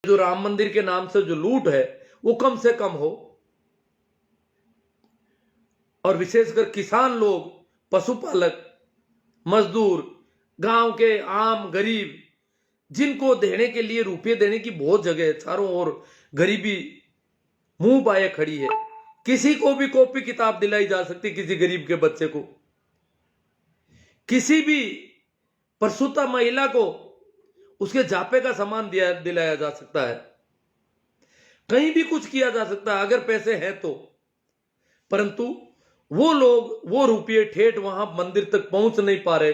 जो राम मंदिर के नाम से जो लूट है वो कम से कम हो, और विशेषकर किसान लोग, पशुपालक, मजदूर, गांव के आम गरीब, जिनको देने के लिए रुपये देने की बहुत जगह है, चारों ओर गरीबी मुंह बाए खड़ी है। किसी को भी कॉपी किताब दिलाई जा सकती, किसी गरीब के बच्चे को, किसी भी प्रसूता महिला को उसके जापे का सामान दिलाया जा सकता है, कहीं भी कुछ किया जा सकता है अगर पैसे हैं तो। परंतु वो लोग वो रुपये ठेठ वहां मंदिर तक पहुंच नहीं पा रहे,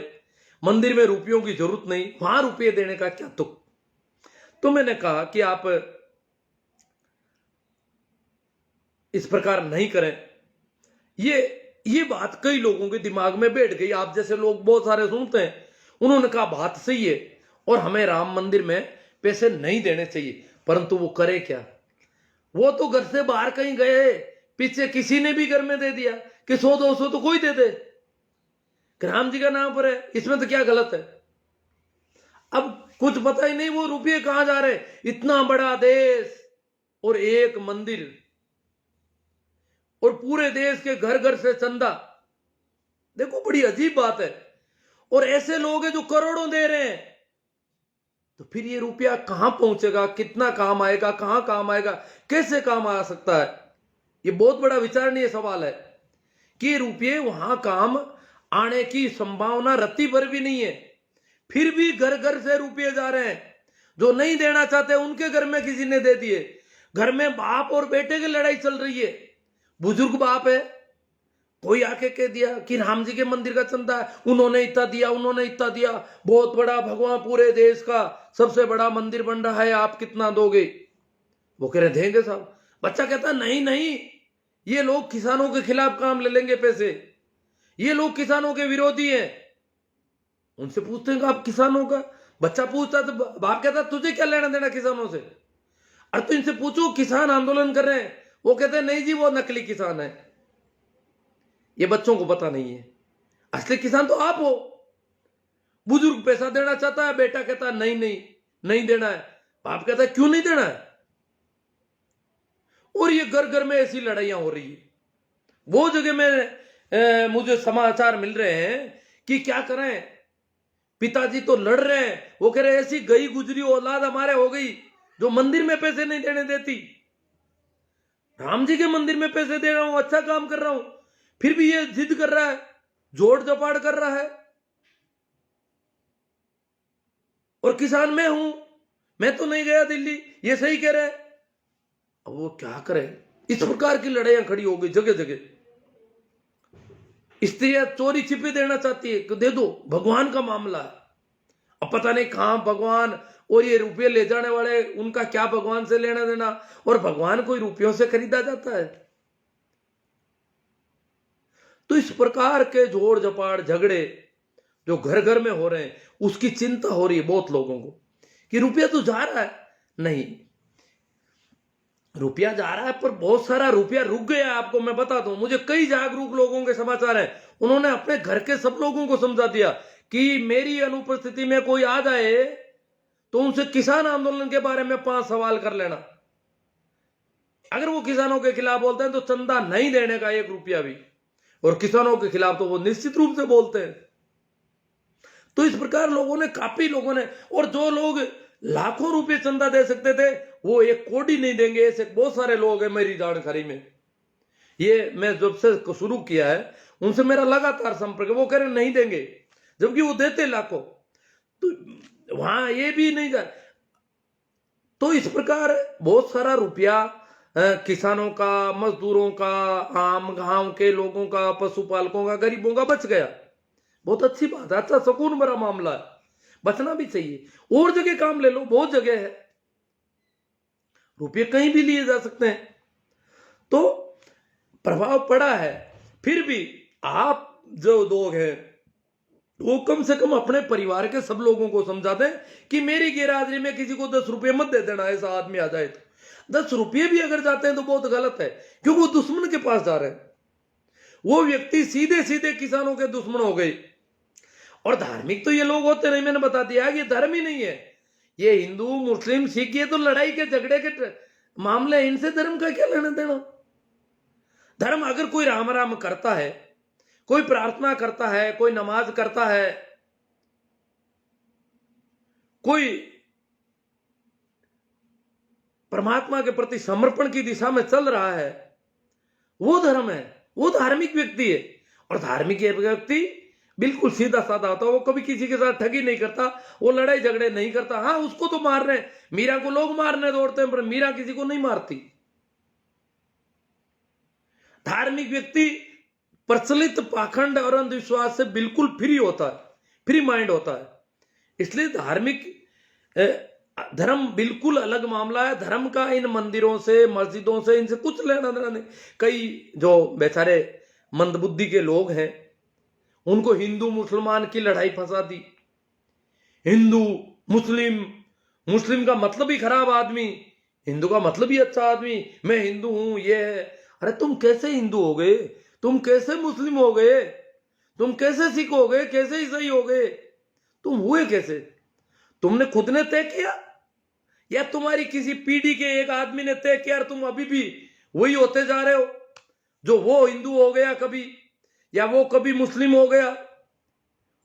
मंदिर में रुपयों की जरूरत नहीं, वहां रुपये देने का क्या तुक। तो मैंने कहा कि आप इस प्रकार नहीं करें। ये बात कई लोगों के दिमाग में बैठ गई, आप जैसे लोग बहुत सारे सुनते हैं, उन्होंने कहा बात सही है और हमें राम मंदिर में पैसे नहीं देने चाहिए। परंतु वो करे क्या? वो तो घर से बाहर कहीं गए, पीछे किसी ने भी घर में दे दिया कि 100-200 तो कोई दे दे, राम जी का नाम पर है, इसमें तो क्या गलत है? अब कुछ पता ही नहीं वो रुपये कहां जा रहे। इतना बड़ा देश और एक मंदिर, और पूरे देश के घर घर से चंदा, देखो बड़ी अजीब बात है। और ऐसे लोग हैं जो करोड़ों दे रहे हैं, तो फिर ये रुपया कहां पहुंचेगा, कितना काम आएगा, कहां काम आएगा, कैसे काम आ सकता है? ये बहुत बड़ा विचारणीय सवाल है कि रुपये वहां काम आने की संभावना रत्ती भर भी नहीं है, फिर भी घर घर से रुपये जा रहे हैं। जो नहीं देना चाहते उनके घर में किसी ने दे दिए। घर में बाप और बेटे की लड़ाई चल रही है, बुजुर्ग बाप है, कोई आके कह दिया कि राम जी के मंदिर का चंदा है, उन्होंने इतना दिया, उन्होंने इतना दिया, बहुत बड़ा भगवान, पूरे देश का सबसे बड़ा मंदिर बन रहा है, आप कितना दोगे? वो कह रहे देंगे साहब। बच्चा कहता नहीं नहीं, ये लोग किसानों के खिलाफ काम ले लेंगे पैसे, ये लोग किसानों के विरोधी हैं। उनसे पूछते हैं आप किसानों का? बच्चा पूछता तो बाप कहता तुझे क्या लेना देना किसानों से? अरे तो इनसे पूछो किसान आंदोलन कर रहे हैं, वो कहते हैं नहीं जी वो नकली किसान है। ये बच्चों को पता नहीं है, असली किसान तो आप हो। बुजुर्ग पैसा देना चाहता है, बेटा कहता है नहीं नहीं नहीं देना है, बाप कहता है क्यों नहीं देना है। और ये घर घर में ऐसी लड़ाइयां हो रही है। वो जगह में मुझे समाचार मिल रहे हैं कि क्या करें, पिताजी तो लड़ रहे हैं, वो कह रहे ऐसी गई गुजरी औलाद हमारे हो गई जो मंदिर में पैसे नहीं देने देती। राम जी के मंदिर में पैसे दे रहा हूं, अच्छा काम कर रहा हूं, फिर भी ये जिद कर रहा है, जोड़ जपाड़ कर रहा है। और किसान मैं हूं, मैं तो नहीं गया दिल्ली, ये सही कह रहे हैं। अब वो क्या करे? इस प्रकार की लड़ाइयां खड़ी हो गई जगह जगह। स्त्रियां चोरी छिपे देना चाहती है कि दे दो, भगवान का मामला है। अब पता नहीं कहां भगवान और ये रुपये ले जाने वाले, उनका क्या भगवान से लेना देना, और भगवान कोई रुपयों से खरीदा जाता है? तो इस प्रकार के जोड़ जपाड़ झगड़े जो घर घर में हो रहे हैं, उसकी चिंता हो रही है बहुत लोगों को कि रुपया तो जा रहा है। नहीं, रुपया जा रहा है पर बहुत सारा रुपया रुक गया। आपको मैं बता दूं, मुझे कई जागरूक लोगों के समाचार हैं, उन्होंने अपने घर के सब लोगों को समझा दिया कि मेरी अनुपस्थिति में कोई आ जाए तो उनसे किसान आंदोलन के बारे में 5 सवाल कर लेना। अगर वो किसानों के खिलाफ बोलते हैं तो चंदा नहीं देने का 1 रुपया भी, और किसानों के खिलाफ तो वो निश्चित रूप से बोलते हैं। तो इस प्रकार लोगों ने, काफी लोगों ने, और जो लोग लाखों रुपए चंदा दे सकते थे वो 1 कौड़ी नहीं देंगे, ऐसे बहुत सारे लोग हैं मेरी जानकारी में। ये मैं जब से शुरू किया है उनसे मेरा लगातार संपर्क है, वो कह रहे नहीं देंगे, जबकि वो देते लाखों। तो वहां ये भी नहीं जा। तो इस प्रकार बहुत सारा रुपया किसानों का, मजदूरों का, आम गांव के लोगों का, पशुपालकों का, गरीबों का बच गया। बहुत अच्छी बात है, अच्छा सुकून भरा मामला है, बचना भी चाहिए। और जगह काम ले लो, बहुत जगह है, रुपये कहीं भी लिए जा सकते हैं। तो प्रभाव पड़ा है, फिर भी आप जो लोग हैं वो कम से कम अपने परिवार के सब लोगों को समझा दें कि मेरी गैरहाजिरी में किसी को 10 रुपये मत दे देना। ऐसा आदमी आ जाए तो 10 रुपये भी अगर जाते हैं तो बहुत गलत है, क्योंकि वो दुश्मन के पास जा रहे हैं। वो व्यक्ति सीधे सीधे किसानों के दुश्मन हो गए। और धार्मिक तो ये लोग होते नहीं, मैंने बता दिया कि धर्म ही नहीं है, ये हिंदू मुस्लिम सिख ये तो लड़ाई के झगड़े के मामले हैं, इनसे धर्म का क्या लेना देना। धर्म अगर कोई राम राम करता है, कोई प्रार्थना करता है, कोई नमाज करता है, कोई परमात्मा के प्रति समर्पण की दिशा में चल रहा है, वो धर्म है, वो धार्मिक व्यक्ति है। और धार्मिक व्यक्ति बिल्कुल सीधा साधा होता है, वो कभी किसी के साथ ठगी नहीं करता, वो लड़ाई झगड़े नहीं करता। हाँ, उसको तो मार रहे हैं, मीरा को लोग मारने दौड़ते हैं, पर मीरा किसी को नहीं मारती। धार्मिक व्यक्ति प्रचलित पाखंड और अंधविश्वास से बिल्कुल फ्री होता है, फ्री माइंड होता है। इसलिए धार्मिक धर्म बिल्कुल अलग मामला है। धर्म का इन मंदिरों से, मस्जिदों से, इनसे कुछ लेना देना नहीं। कई जो बेचारे मंदबुद्धि के लोग हैं, उनको हिंदू मुसलमान की लड़ाई फंसा दी। हिंदू मुस्लिम, मुस्लिम का मतलब ही खराब आदमी, हिंदू का मतलब ही अच्छा आदमी, मैं हिंदू हूं, ये है। अरे तुम कैसे हिंदू हो गए? तुम कैसे मुस्लिम हो गए? तुम कैसे सिख हो गए? कैसे ईसाई हो गए? तुम हुए कैसे? तुमने खुद ने तय किया या तुम्हारी किसी पीढ़ी के एक आदमी ने तय किया और तुम अभी भी वही होते जा रहे हो? जो वो हिंदू हो गया कभी, या वो कभी मुस्लिम हो गया,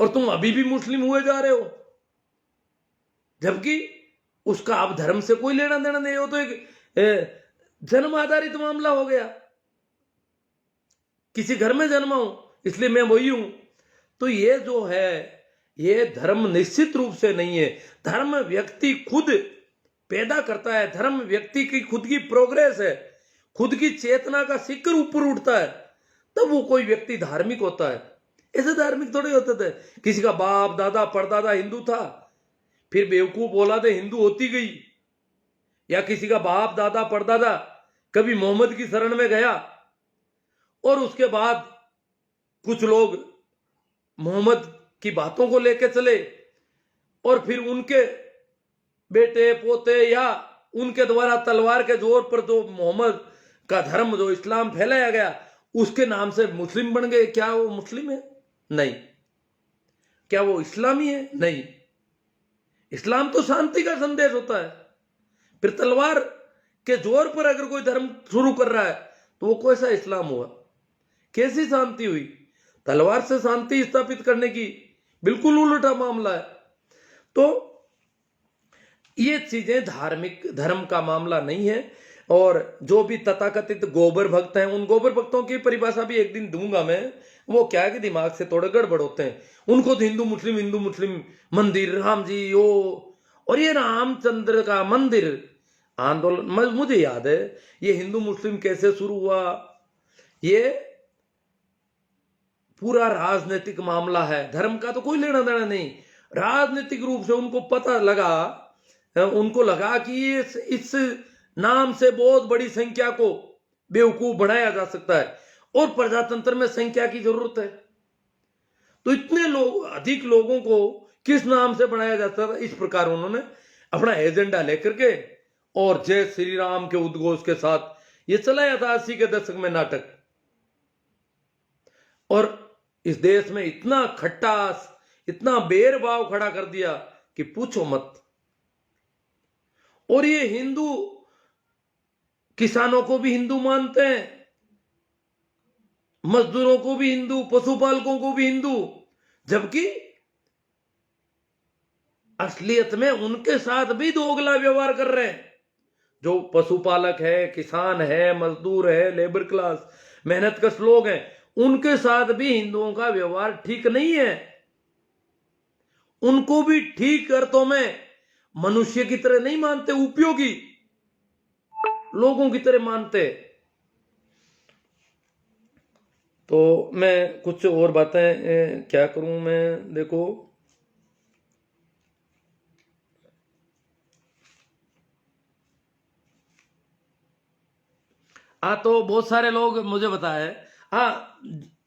और तुम अभी भी मुस्लिम हुए जा रहे हो, जबकि उसका अब धर्म से कोई लेना देना नहीं हो। तो एक जन्म आधारित मामला हो गया, किसी घर में जन्मा हूं इसलिए मैं वही हूं। तो ये जो है, ये धर्म निश्चित रूप से नहीं है। धर्म व्यक्ति खुद पैदा करता है, धर्म व्यक्ति की खुद की प्रोग्रेस है, खुद की चेतना का शिखर ऊपर उठता है, तब वो कोई व्यक्ति धार्मिक होता है। ऐसे धार्मिक थोड़े होते थे किसी का बाप दादा परदादा हिंदू था, फिर बेवकूफ औलादे हिंदू होती गई, या किसी का बाप दादा परदादा कभी मोहम्मद की शरण में गया और उसके बाद कुछ लोग मोहम्मद की बातों को लेकर चले, और फिर उनके बेटे पोते या उनके द्वारा तलवार के जोर पर जो मोहम्मद का धर्म, जो इस्लाम फैलाया गया, उसके नाम से मुस्लिम बन गए। क्या वो मुस्लिम है? नहीं। क्या वो इस्लामी है? नहीं। इस्लाम तो शांति का संदेश होता है। फिर तलवार के जोर पर अगर कोई धर्म शुरू कर रहा है तो वो कैसा इस्लाम हुआ? कैसी शांति हुई? तलवार से शांति स्थापित करने की बिल्कुल उल्टा मामला है। तो ये चीजें धार्मिक धर्म का मामला नहीं है। और जो भी तथाकथित गोबर भक्त हैं, उन गोबर भक्तों की परिभाषा भी एक दिन दूंगा मैं। वो क्या है कि दिमाग से थोड़े गड़बड़ होते हैं, उनको तो हिंदू मुस्लिम मंदिर, राम जी ओ, और ये रामचंद्र का मंदिर आंदोलन, मुझे याद है ये हिंदू मुस्लिम कैसे शुरू हुआ। ये पूरा राजनीतिक मामला है, धर्म का तो कोई लेना देना नहीं। राजनीतिक रूप से उनको पता लगा, उनको लगा कि इस नाम से बहुत बड़ी संख्या को बेवकूफ बनाया जा सकता है और प्रजातंत्र में संख्या की जरूरत है। तो इतने लोग, अधिक लोगों को किस नाम से बनाया जाता था, इस प्रकार उन्होंने अपना एजेंडा लेकर के और जय श्री राम के उद्घोष के साथ ये चलाया था 80 के दशक में नाटक। और इस देश में इतना खट्टास, इतना बेरभाव खड़ा कर दिया कि पूछो मत। और ये हिंदू किसानों को भी हिंदू मानते हैं, मजदूरों को भी हिंदू, पशुपालकों को भी हिंदू, जबकि असलियत में उनके साथ भी दोगला व्यवहार कर रहे हैं। जो पशुपालक है, किसान है, मजदूर है, लेबर क्लास, मेहनतकश लोग हैं, उनके साथ भी हिंदुओं का व्यवहार ठीक नहीं है। उनको भी ठीक अर्थों में मनुष्य की तरह नहीं मानते, उपयोगी लोगों की तरह मानते। तो मैं कुछ और बातें क्या करूं मैं, देखो तो बहुत सारे लोग मुझे बताए।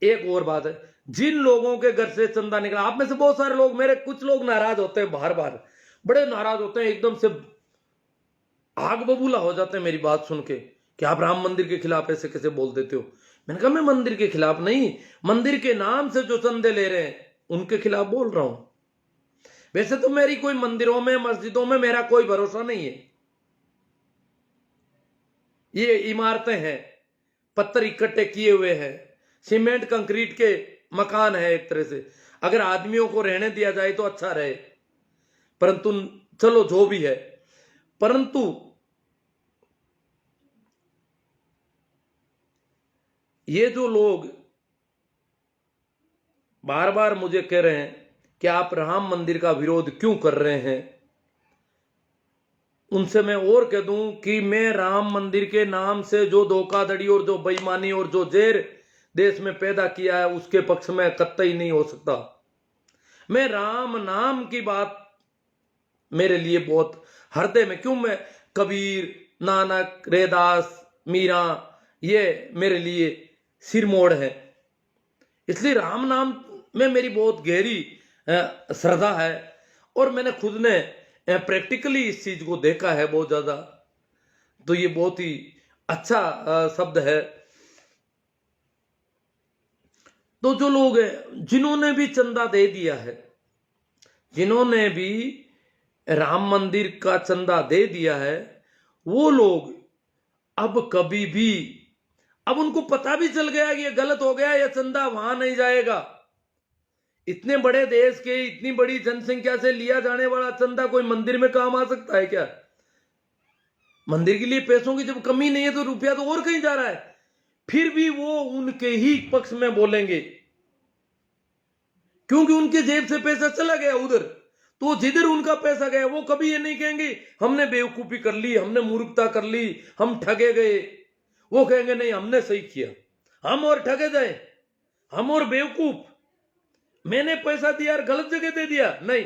एक और बात है, जिन लोगों के घर से चंदा निकला, आप में से बहुत सारे लोग, मेरे कुछ लोग नाराज होते हैं, बार बार बड़े नाराज होते हैं, एकदम से आग बबूला हो जाते हैं मेरी बात सुन के कि आप राम मंदिर के खिलाफ ऐसे कैसे बोल देते हो। मैंने कहा मैं मंदिर के खिलाफ नहीं, मंदिर के नाम से जो चंदे ले रहे हैं उनके खिलाफ बोल रहा हूं। वैसे तो मेरी कोई मंदिरों में मस्जिदों में मेरा कोई भरोसा नहीं है। ये इमारतें हैं, पत्थर इकट्ठे किए हुए हैं, सीमेंट कंक्रीट के मकान है एक तरह से। अगर आदमियों को रहने दिया जाए तो अच्छा रहे, परंतु चलो जो भी है। परंतु ये जो लोग बार बार मुझे कह रहे हैं कि आप राम मंदिर का विरोध क्यों कर रहे हैं, उनसे मैं और कह दूं कि मैं राम मंदिर के नाम से जो धोखाधड़ी और जो बेईमानी और जो जहर देश में पैदा किया है उसके पक्ष में कतई नहीं हो सकता। मैं राम नाम की बात मेरे लिए बहुत हृदय में, क्यों, मैं कबीर, नानक, रैदास, मीरा, ये मेरे लिए सिरमोड़ है। इसलिए राम नाम में मेरी बहुत गहरी श्रद्धा है और मैंने खुद ने प्रैक्टिकली इस चीज को देखा है बहुत ज्यादा। तो ये बहुत ही अच्छा शब्द है। तो जो लोग हैं जिन्होंने भी चंदा दे दिया है, जिन्होंने भी राम मंदिर का चंदा दे दिया है, वो लोग अब कभी भी, अब उनको पता भी चल गया कि ये गलत हो गया, ये चंदा वहां नहीं जाएगा। इतने बड़े देश के इतनी बड़ी जनसंख्या से लिया जाने वाला चंदा कोई मंदिर में काम आ सकता है क्या? मंदिर के लिए पैसों की जब कमी नहीं है तो रुपया तो और कहीं जा रहा है। फिर भी वो उनके ही पक्ष में बोलेंगे क्योंकि उनके जेब से पैसा चला गया उधर। तो जिधर उनका पैसा गया वो कभी ये नहीं कहेंगे हमने बेवकूफी कर ली, हमने मूर्खता कर ली, हम ठगे गए। वो कहेंगे नहीं, हमने सही किया, हम और ठगे गए, हम और बेवकूफ, मैंने पैसा दिया और गलत जगह दे दिया, नहीं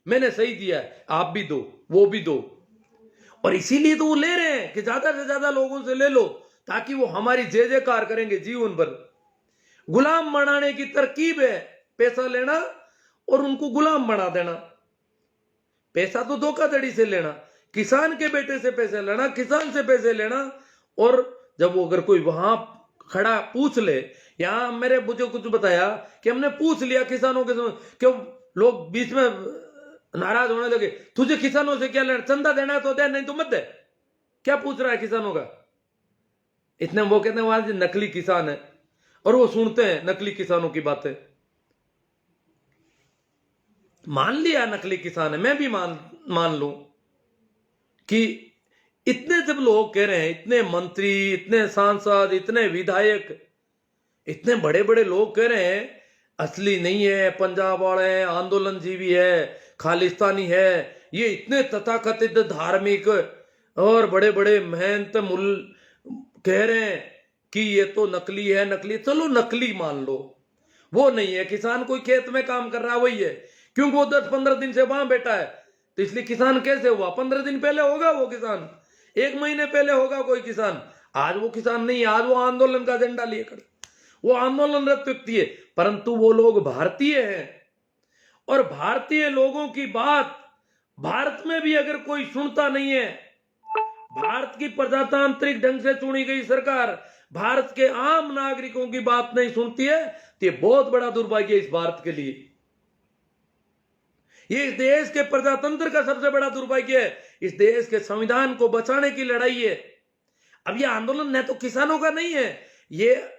मैंने सही दिया है, आप भी दो, वो भी दो। और इसीलिए तो वो ले रहे हैं कि ज्यादा से ज्यादा लोगों से ले लो ताकि वो हमारी जय जयकार करेंगे जीवन भर। गुलाम बनाने की तरकीब है पैसा लेना और उनको गुलाम बना देना। पैसा तो धोखाधड़ी से लेना, किसान के बेटे से पैसे लेना, किसान से पैसे लेना। और जब वो अगर कोई वहां खड़ा पूछ ले, यहां मेरे मुझे कुछ बताया कि हमने पूछ लिया किसानों के, क्यों लोग बीच में नाराज होने लगे, तुझे किसानों से क्या लेना, चंदा देना है तो दे, नहीं तो मत दे, क्या पूछ रहा है किसानों का। इतने वो कहते हैं वहां नकली किसान है और वो सुनते हैं नकली किसानों की बातें। मान लिया नकली किसान है, मैं भी मान लूं कि इतने जब लोग कह रहे हैं, इतने मंत्री, इतने सांसद, इतने विधायक, इतने बड़े बड़े लोग कह रहे हैं असली नहीं है, पंजाब वाले हैं, आंदोलनजीवी है, खालिस्तानी है, ये इतने तथाकथित धार्मिक और बड़े बड़े महंत मुल कह रहे हैं कि ये तो नकली है, नकली। चलो नकली मान लो, वो नहीं है। किसान कोई खेत में काम कर रहा है वही है, क्योंकि वो 10-15 दिन से वहां बैठा है, तो इसलिए किसान कैसे हुआ? 15 दिन पहले होगा वो किसान, 1 महीने पहले होगा कोई किसान। आज वो किसान नहीं, आज वो आंदोलन का एजेंडा लेकर, वो आंदोलनरत व्यक्ति है। परंतु वो लोग भारतीय हैं और भारतीय लोगों की बात भारत में भी अगर कोई सुनता नहीं है, भारत की प्रजातांत्रिक ढंग से चुनी गई सरकार भारत के आम नागरिकों की बात नहीं सुनती है, तो ये बहुत बड़ा दुर्भाग्य है इस भारत के लिए। ये इस देश के प्रजातंत्र का सबसे बड़ा दुर्भाग्य है। इस देश के संविधान को बचाने की लड़ाई है। अब ये आंदोलन न तो किसानों का नहीं है, ये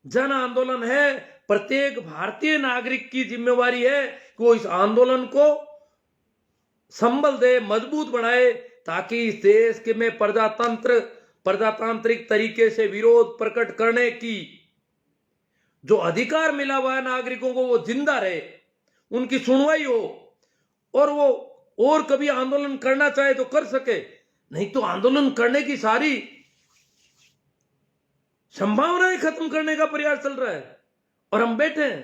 जन आंदोलन है। प्रत्येक भारतीय नागरिक की जिम्मेवारी है कि वो इस आंदोलन को संबल दे, मजबूत बनाए, ताकि इस देश के में प्रजातांत्रिक तरीके से विरोध प्रकट करने की जो अधिकार मिला हुआ है नागरिकों को, वो जिंदा रहे, उनकी सुनवाई हो और वो और कभी आंदोलन करना चाहे तो कर सके। नहीं तो आंदोलन करने की सारी संभावनाएं खत्म करने का प्रयास चल रहा है और हम बैठे हैं।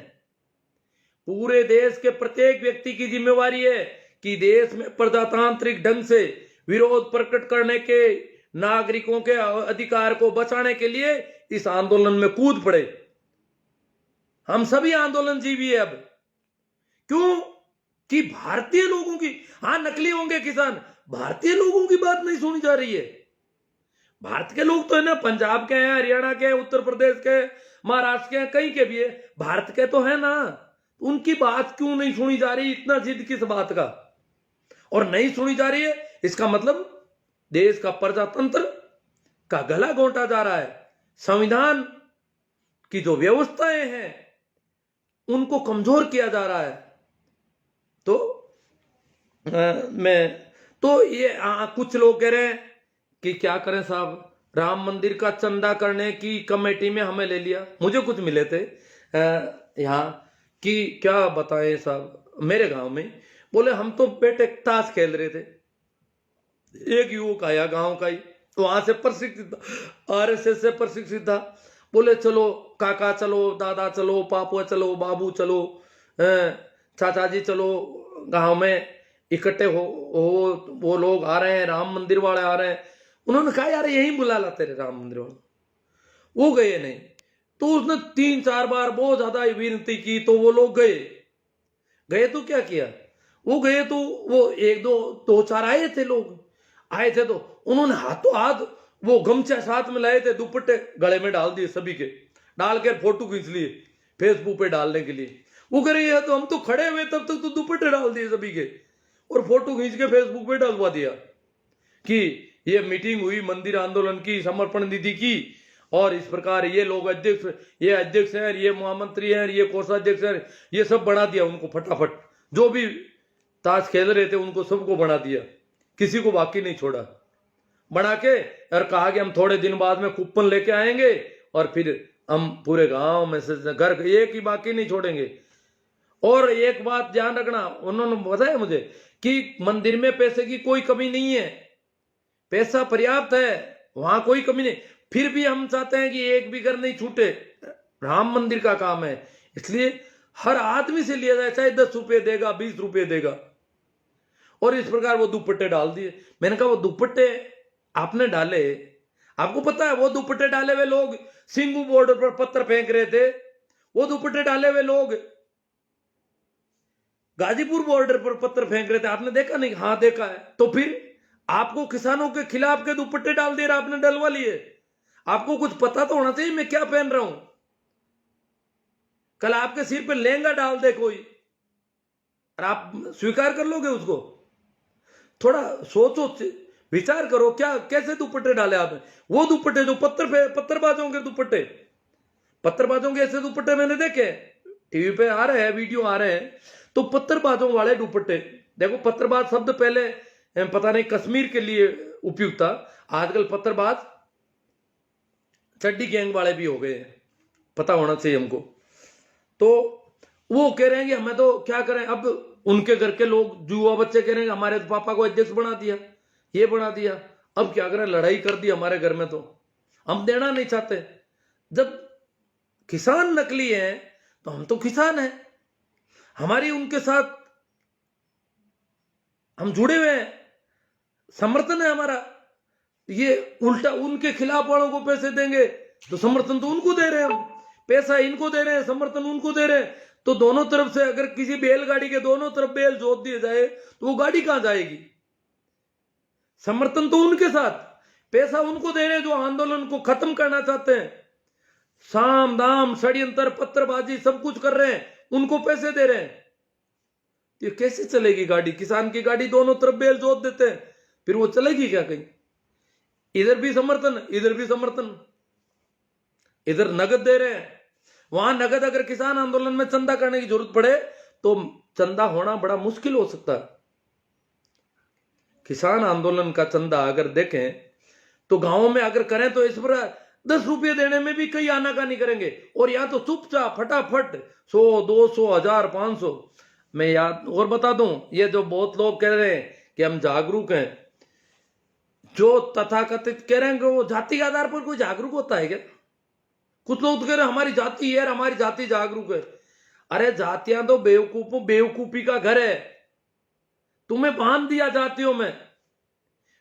पूरे देश के प्रत्येक व्यक्ति की जिम्मेवारी है कि देश में प्रजातांत्रिक ढंग से विरोध प्रकट करने के, नागरिकों के अधिकार को बचाने के लिए इस आंदोलन में कूद पड़े। हम सभी आंदोलनजीवी है अब। क्यों? कि भारतीय लोगों की, हां नकली होंगे किसान, भारतीय लोगों की बात नहीं सुनी जा रही है। भारत के लोग तो है ना, पंजाब के हैं, हरियाणा के, उत्तर प्रदेश के, महाराष्ट्र के, कहीं के भी है, भारत के तो है ना, उनकी बात क्यों नहीं सुनी जा रही? इतना जिद किस बात का? और नहीं सुनी जा रही है, इसका मतलब देश का प्रजातंत्र का गला घोंटा जा रहा है। संविधान की जो व्यवस्थाएं हैं उनको कमजोर किया जा रहा है। तो ये कुछ लोग कह रहे हैं कि क्या करें साहब, राम मंदिर का चंदा करने की कमेटी में हमें ले लिया। मुझे कुछ मिले थे यहाँ कि क्या बताएं साहब, मेरे गांव में बोले हम तो बेटे ताश खेल रहे थे, एक युवक आया गांव का ही, वहां से प्रशिक्षित आरएसएस से प्रशिक्षित था, बोले चलो काका चलो, दादा चलो, पापा चलो, बाबू चलो, चाचा जी चलो, गांव में इकट्ठे हो वो लोग आ रहे हैं, राम मंदिर वाले आ रहे हैं। उन्होंने कहा यार यही बुला ला तेरे राम मंदिर वाले। वो गए नहीं, तो उसने 3-4 बार बहुत ज्यादा विनती की, तो वो लोग गए तो क्या किया, वो गए तो वो 1-2-4 आए थे लोग, आए थे तो उन्होंने हाथों हाथ वो गमछा साथ में लाए थे, दुपट्टे गले में डाल दिए सभी के, डाल कर फोटो खींच लिए फेसबुक पे डालने के लिए। वो कह रही है तो हम तो खड़े हुए तब तक तो दुपट्टे डाल दिए सभी के और फोटो खींच के फेसबुक पे डलवा दिया कि ये मीटिंग हुई मंदिर आंदोलन की, समर्पण निधि की, और इस प्रकार ये लोग अध्यक्ष, ये अध्यक्ष हैं, ये महामंत्री हैं, ये कोषाध्यक्ष हैं, ये सब बना दिया उनको फटाफट। जो भी ताश खेल रहे थे उनको सबको बना दिया, किसी को बाकी नहीं छोड़ा। बना के और कहा कि हम थोड़े दिन बाद में कूपन लेके आएंगे और फिर हम पूरे गांव में से घर एक ही बाकी नहीं छोड़ेंगे। और एक बात ध्यान रखना, उन्होंने बताया मुझे कि मंदिर में पैसे की कोई कमी नहीं है, पैसा पर्याप्त है, वहां कोई कमी नहीं, फिर भी हम चाहते हैं कि एक भी घर नहीं छूटे, राम मंदिर का काम है, इसलिए हर आदमी से लिया जाए, चाहे 10 रुपये देगा, 20 रुपये देगा। और इस प्रकार वो दुपट्टे डाल दिए। मैंने कहा वो दुपट्टे आपने डाले, आपको पता है वो दुपट्टे डाले हुए लोग सिंगू बॉर्डर पर पत्थर फेंक रहे थे, वो दुपट्टे डाले हुए लोग गाजीपुर बॉर्डर पर पत्थर फेंक रहे थे, आपने देखा नहीं? हाँ देखा है। तो फिर आपको किसानों के खिलाफ के दुपट्टे डाल दिए, आपने डलवा लिए। आपको कुछ पता तो होना चाहिए मैं क्या पहन रहा हूं। कल आपके सिर पे लहंगा डाल दे कोई और आप स्वीकार कर लोगे उसको? थोड़ा सोचो, विचार करो, क्या कैसे दुपट्टे डाले आपने? वो दुपट्टे जो पत्थरबाजों के दुपट्टे, पत्थरबाजों के ऐसे दुपट्टे मैंने देखे, टीवी पे आ रहे हैं, वीडियो आ रहे हैं, तो पत्थरबाजों वाले दुपट्टे। देखो पत्थरबाज शब्द पहले पता नहीं कश्मीर के लिए उपयुक्त था, आजकल पत्थरबाज चड्डी गैंग वाले भी हो गए हैं, पता होना चाहिए हमको। तो वो कह रहे हैं कि हमें तो क्या करें, अब उनके घर के लोग युवा बच्चे कह रहे हैं हमारे पापा को अध्यक्ष बना दिया, ये बना दिया, अब क्या करें, लड़ाई कर दी हमारे घर में, तो हम देना नहीं चाहते। जब किसान नकली है तो हम तो किसान हैं, हमारी उनके साथ हम जुड़े हुए हैं, समर्थन है हमारा। ये उल्टा उनके खिलाफ वालों को पैसे देंगे तो समर्थन तो उनको दे रहे हैं हम, पैसा इनको दे रहे हैं, समर्थन उनको दे रहे हैं। तो दोनों तरफ से अगर किसी बैलगाड़ी के दोनों तरफ बैल जोत दिए जाए तो वो गाड़ी कहां जाएगी? समर्थन तो उनके साथ, पैसा उनको दे रहे हैं जो आंदोलन को खत्म करना चाहते हैं, साम दाम षड्यंत्र पत्थरबाजी सब कुछ कर रहे हैं, उनको पैसे दे रहे हैं। ये कैसे चलेगी गाड़ी? किसान की गाड़ी दोनों तरफ बेल जोत देते हैं, फिर वो चलेगी क्या कहीं? इधर भी समर्थन, इधर भी समर्थन, इधर नगद दे रहे हैं, वहां नगद। अगर किसान आंदोलन में चंदा करने की जरूरत पड़े तो चंदा होना बड़ा मुश्किल हो सकता है। किसान आंदोलन का चंदा अगर देखें तो गांवों में अगर करें तो इस पर 10 रुपये देने में भी कई आनाकानी करेंगे, और यहां तो चुपचाप फटाफट 100, 200, 1000, 500। मैं याद और बता दूं, ये जो बहुत लोग कह रहे हैं कि हम जागरूक हैं, जो तथाकथित कह रहे हैं कि वो जाति के आधार पर कोई जागरूक होता है क्या? कुछ लोग तो कह रहे हैं हमारी जाति है, हमारी जाति जागरूक है। अरे जातियां तो बेवकूफी का घर है, तुम्हें बांध दिया जातियों में,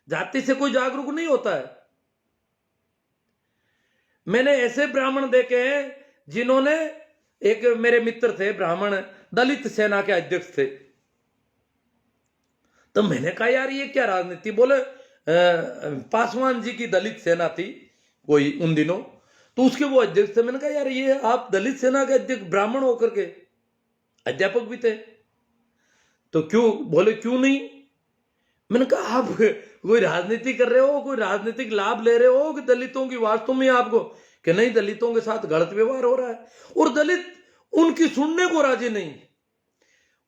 जाति से कोई जागरूक नहीं होता है। मैंने ऐसे ब्राह्मण देखे हैं जिन्होंने, एक मेरे मित्र थे ब्राह्मण, दलित सेना के अध्यक्ष थे, तो मैंने कहा यार ये क्या राजनीति? बोले पासवान जी की दलित सेना थी कोई उन दिनों, तो उसके वो अध्यक्ष थे। मैंने कहा यार ये आप दलित सेना के अध्यक्ष ब्राह्मण होकर के अध्यापक भी थे। तो क्यों बोले, क्यों नहीं? मैंने कहा आप कोई राजनीति कर रहे हो, कोई राजनीतिक लाभ ले रहे हो कि दलितों की वास्तव में आपको, कि नहीं दलितों के साथ गलत व्यवहार हो रहा है। और दलित उनकी सुनने को राजी नहीं।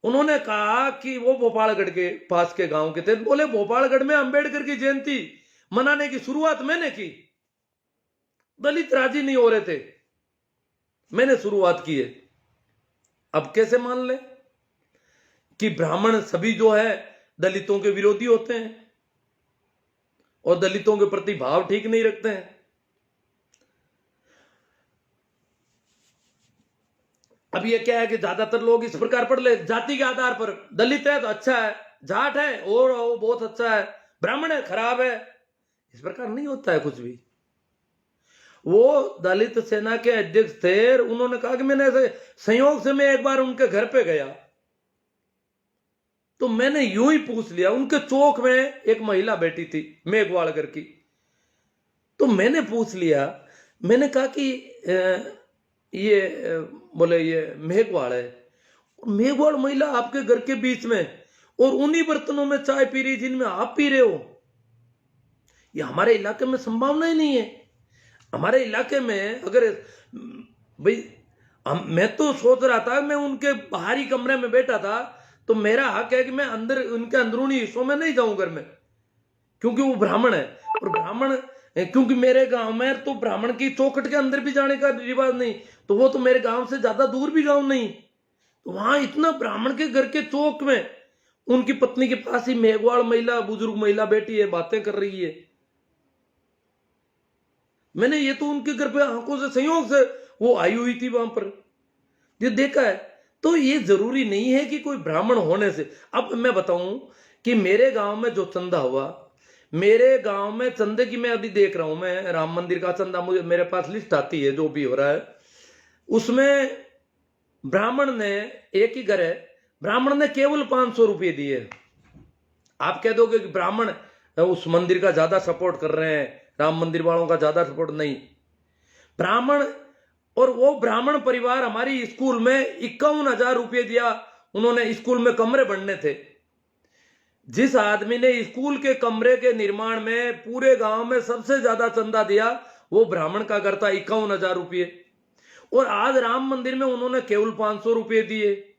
उन्होंने कहा कि वो भोपालगढ़ के पास के गांव के थे, बोले भोपालगढ़ में अंबेडकर की जयंती मनाने की शुरुआत मैंने की, दलित राजी नहीं हो रहे थे, मैंने शुरुआत की है। अब कैसे मान ले कि ब्राह्मण सभी जो है दलितों के विरोधी होते हैं और दलितों के प्रति भाव ठीक नहीं रखते हैं? अब ये क्या है कि ज्यादातर लोग इस प्रकार पढ़ ले, जाति के आधार पर दलित है तो अच्छा है, जाट है और वो बहुत अच्छा है, ब्राह्मण है खराब है। इस प्रकार नहीं होता है कुछ भी। वो दलित सेना के अध्यक्ष थे, उन्होंने कहा कि मैंने ऐसे संयोग से मैं एक बार उनके घर पे गया तो मैंने यूं ही पूछ लिया, उनके चौक में एक महिला बैठी थी मेघवालगढ़ की, तो मैंने पूछ लिया, मैंने कहा कि ये बोले ये मेघवाड़ है। मेघवाड़ महिला आपके घर के बीच में और उन्हीं बर्तनों में चाय पी रही जिनमें आप पी रहे हो, ये हमारे इलाके में संभावना ही नहीं है। हमारे इलाके में अगर भाई मैं तो सोच रहा था, मैं उनके बाहरी कमरे में बैठा था तो मेरा हक है कि मैं अंदर उनके अंदरूनी हिस्सों में नहीं जाऊं घर में, क्योंकि वो ब्राह्मण है। और ब्राह्मण क्योंकि मेरे गांव में तो ब्राह्मण की चौखट के अंदर भी जाने का रिवाज नहीं, तो वो तो मेरे गांव से ज्यादा दूर भी गांव नहीं, तो वहां इतना ब्राह्मण के घर के चौक में उनकी पत्नी के पास ही मेघवाड़ महिला, बुजुर्ग महिला बैठी है, बातें कर रही है। मैंने ये तो उनके घर पे आंखों से संयोग से वो आई हुई थी वहां पर, ये देखा है। तो ये जरूरी नहीं है कि कोई ब्राह्मण होने से। अब मैं बताऊं कि मेरे गांव में जो चंदा हुआ, मेरे गांव में चंदे की मैं अभी देख रहा हूं, मैं राम मंदिर का चंदा, मुझे मेरे पास लिस्ट आती है जो भी हो रहा है, उसमें ब्राह्मण ने, एक ही घर है, ब्राह्मण ने केवल 500 रुपये दिए। आप कह दोगे कि ब्राह्मण उस मंदिर का ज्यादा सपोर्ट कर रहे हैं, राम मंदिर वालों का ज्यादा सपोर्ट नहीं। ब्राह्मण, और वो ब्राह्मण परिवार हमारी स्कूल में 51,000 रुपये दिया। उन्होंने स्कूल में कमरे बनने थे। जिस आदमी ने स्कूल के कमरे के निर्माण में पूरे गांव में सबसे ज्यादा चंदा दिया, वो ब्राह्मण का घर था, 51,000 रुपये। और आज राम मंदिर में उन्होंने केवल 500 रुपये दिए।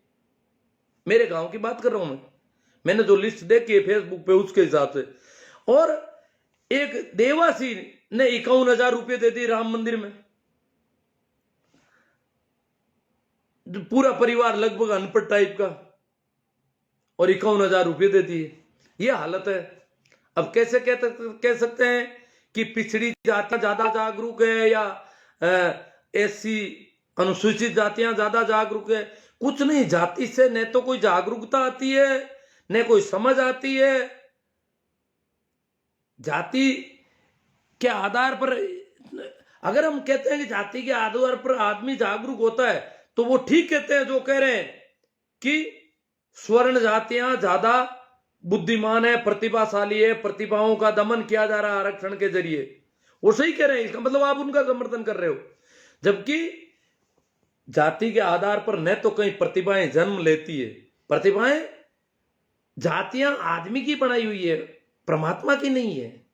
मेरे गांव की बात कर रहा हूं मैंने जो लिस्ट देखी है फेसबुक पे उसके हिसाब से। और एक देवासी ने 51,000 रुपये दे दिए राम मंदिर में। पूरा परिवार लगभग अनपढ़ टाइप का, और 51,000 रुपये दे दिए। ये हालत है। अब कैसे कह सकते हैं कि पिछड़ी जातियां ज्यादा जागरूक है या ऐसी अनुसूचित जातियां ज्यादा जागरूक है? कुछ नहीं, जाति से न तो कोई जागरूकता आती है न कोई समझ आती है। जाति के आधार पर अगर हम कहते हैं कि जाति के आधार पर आदमी जागरूक होता है तो वो ठीक कहते हैं जो कह रहे हैं कि स्वर्ण जातियां ज्यादा बुद्धिमान है, प्रतिभाशाली है, प्रतिभाओं का दमन किया जा रहा है आरक्षण के जरिए। वो सही कह रहे हैं, इसका मतलब आप उनका समर्थन कर रहे हो। जबकि जाति के आधार पर न तो कहीं प्रतिभाएं जन्म लेती है, प्रतिभाएं जातियां आदमी की बनाई हुई है, परमात्मा की नहीं है।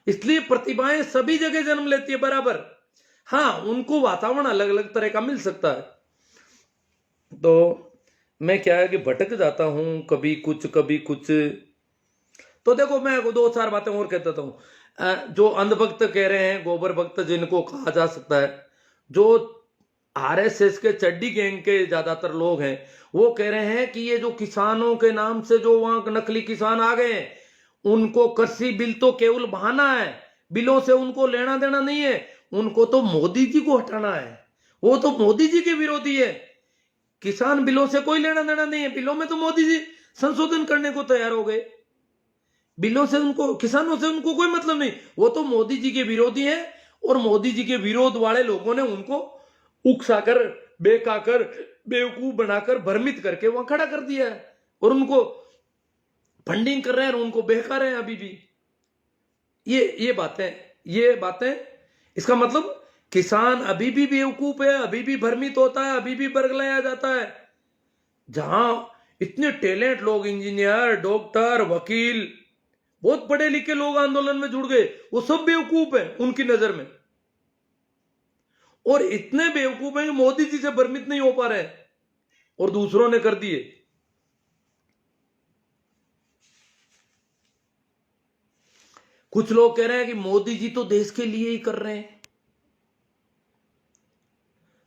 इसलिए प्रतिभाएं सभी जगह जन्म लेती है बराबर। हाँ, उनको वातावरण अलग अलग तरह का मिल सकता है। तो मैं क्या है कि भटक जाता हूं, कभी कुछ कभी कुछ। तो देखो, मैं 2-4 बातें और कह देता हूं। जो अंधभक्त कह रहे हैं, गोबर भक्त जिनको कहा जा सकता है, जो आरएसएस के चड्डी गैंग के ज्यादातर लोग हैं, वो कह रहे हैं कि ये जो किसानों के नाम से जो वहां नकली किसान आ गए हैं, उनको कृषि बिल तो केवल बहाना है, बिलों से उनको लेना देना नहीं है, उनको तो मोदी जी को हटाना है। वो तो मोदी जी के विरोधी है। किसान बिलों से कोई लेना देना नहीं है, बिलों में तो मोदी जी संशोधन करने को तैयार हो गए। बिलों से उनको, किसानों से उनको कोई मतलब नहीं, वो तो मोदी जी के विरोधी हैं। और मोदी जी के विरोध वाले लोगों ने उनको उकसाकर, बेकाकर, बेवकूफ बनाकर, भ्रमित करके वहां खड़ा कर दिया है और उनको फंडिंग कर रहे हैं और उनको बहका रहे हैं अभी भी। ये बातें इसका मतलब किसान अभी भी बेवकूफ है, अभी भी भ्रमित होता है, अभी भी बरगलाया जाता है। जहां इतने टैलेंट लोग, इंजीनियर, डॉक्टर, वकील, बहुत पढ़े लिखे लोग आंदोलन में जुड़ गए, वो सब बेवकूफ हैं उनकी नजर में। और इतने बेवकूफ हैं कि मोदी जी से भ्रमित नहीं हो पा रहे हैं, और दूसरों ने कर दिए। कुछ लोग कह रहे हैं कि मोदी जी तो देश के लिए ही कर रहे हैं।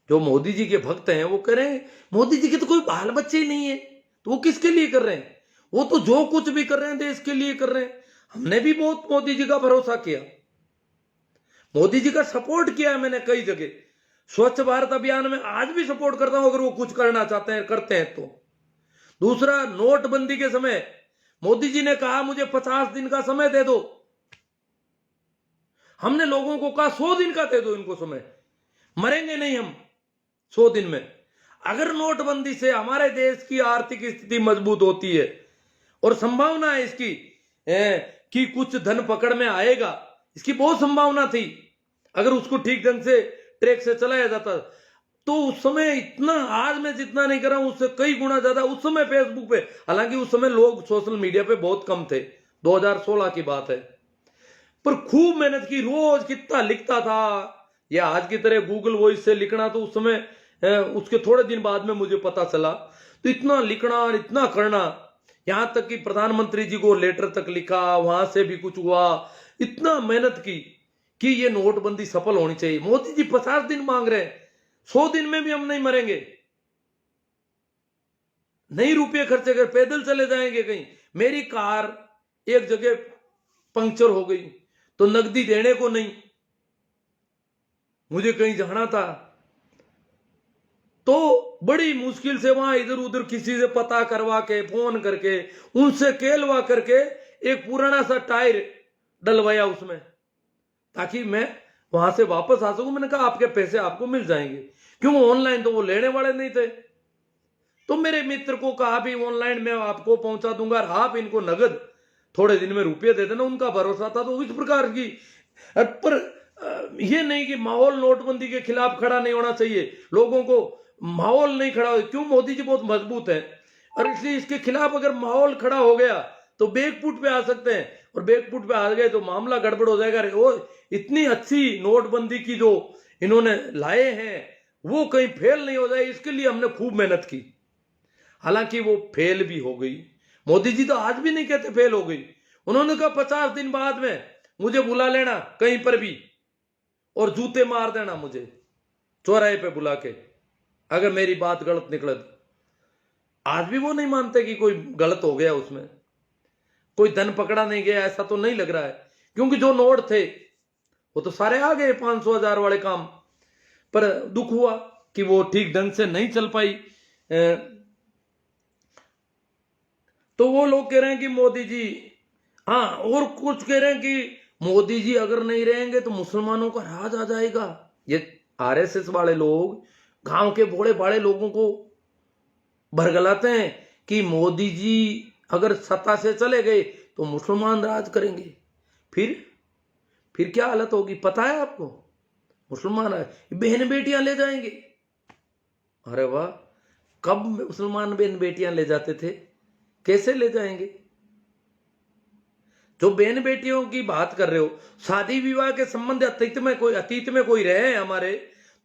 जो मोदी जी के भक्त हैं वो कह रहे हैं मोदी जी के तो कोई बाल बच्चे ही नहीं है, तो वो किसके लिए कर रहे हैं? वो तो जो कुछ भी कर रहे हैं देश के लिए कर रहे हैं। हमने भी बहुत मोदी जी का भरोसा किया, मोदी जी का सपोर्ट किया है मैंने कई जगह। स्वच्छ भारत अभियान में आज भी सपोर्ट करता हूं, अगर वो कुछ करना चाहते हैं, करते हैं तो। दूसरा, नोटबंदी के समय मोदी जी ने कहा मुझे 50 दिन का समय दे दो, हमने लोगों को कहा 100 दिन का दे दो इनको समय, मरेंगे नहीं हम 100 दिन में। अगर नोटबंदी से हमारे देश की आर्थिक स्थिति मजबूत होती है, और संभावना है इसकी कि कुछ धन पकड़ में आएगा, इसकी बहुत संभावना थी, अगर उसको ठीक ढंग से ट्रैक से चलाया जाता, तो उस समय इतना, आज मैं जितना नहीं कर रहा हूं उससे कई गुना ज्यादा उस समय फेसबुक पे, हालांकि उस समय लोग सोशल मीडिया पे बहुत कम थे, 2016 की बात है, पर खूब मेहनत की, रोज कितना लिखता था। ये आज की तरह गूगल वॉइस से लिखना तो उस समय, उसके थोड़े दिन बाद में मुझे पता चला, तो इतना लिखना और इतना करना, यहां तक कि प्रधानमंत्री जी को लेटर तक लिखा, वहां से भी कुछ हुआ, इतना मेहनत की कि ये नोटबंदी सफल होनी चाहिए। मोदी जी 50 दिन मांग रहे हैं, 100 दिन में भी हम नहीं मरेंगे, नहीं रुपये खर्चे कर, पैदल चले जाएंगे कहीं। मेरी कार एक जगह पंक्चर हो गई तो नकदी देने को नहीं, मुझे कहीं जाना था तो बड़ी मुश्किल से वहां इधर उधर किसी से पता करवा के, फोन करके, उनसे केलवा करके एक पुराना सा टायर डलवाया उसमें, ताकि मैं वहां से वापस आ सकूं। मैंने कहा आपके पैसे आपको मिल जाएंगे, क्यों ऑनलाइन तो वो लेने वाले नहीं थे। तो मेरे मित्र को कहा भी ऑनलाइन मैं आपको पहुंचा दूंगा, आप इनको नगद थोड़े दिन में रुपये दे देना, उनका भरोसा था। तो इस प्रकार की, पर यह नहीं कि माहौल नोटबंदी के खिलाफ खड़ा नहीं होना चाहिए, लोगों को माहौल नहीं खड़ा हो, क्यों? मोदी जी बहुत मजबूत है, और इसलिए इसके खिलाफ अगर माहौल खड़ा हो गया तो बैकफुट पे आ सकते हैं, और बैकफुट पे आ गए तो मामला गड़बड़ हो जाएगा। वो इतनी अच्छी नोटबंदी की जो इन्होंने लाए हैं वो कहीं फेल नहीं हो जाए, इसके लिए हमने खूब मेहनत की, हालांकि वो फेल भी हो गई। मोदी जी तो आज भी नहीं कहते फेल हो गई, उन्होंने कहा 50 दिन बाद में मुझे बुला लेना कहीं पर भी, और जूते मार देना मुझे चौराहे पे बुला के, अगर मेरी बात गलत निकले तो। आज भी वो नहीं मानते कि कोई गलत हो गया, उसमें कोई धन पकड़ा नहीं गया, ऐसा तो नहीं लग रहा है, क्योंकि जो नोट थे वो तो सारे आ गए 500,000 वाले काम। पर दुख हुआ कि वो ठीक ढंग से नहीं चल पाई। तो वो लोग कह रहे हैं कि मोदी जी, हाँ, और कुछ कह रहे हैं कि मोदी जी अगर नहीं रहेंगे तो मुसलमानों का राज आ जाएगा। ये आरएसएस वाले लोग गांव के बड़े बड़े लोगों को भरगलाते हैं कि मोदी जी अगर सत्ता से चले गए तो मुसलमान राज करेंगे। फिर क्या हालत होगी पता है आपको? मुसलमान बहन बेटियां ले जाएंगे। अरे वाह, कब मुसलमान बहन बेटियां ले जाते थे, कैसे ले जाएंगे? जो बहन बेटियों की बात कर रहे हो, शादी विवाह के संबंध अतीत में कोई रहे हैं हमारे,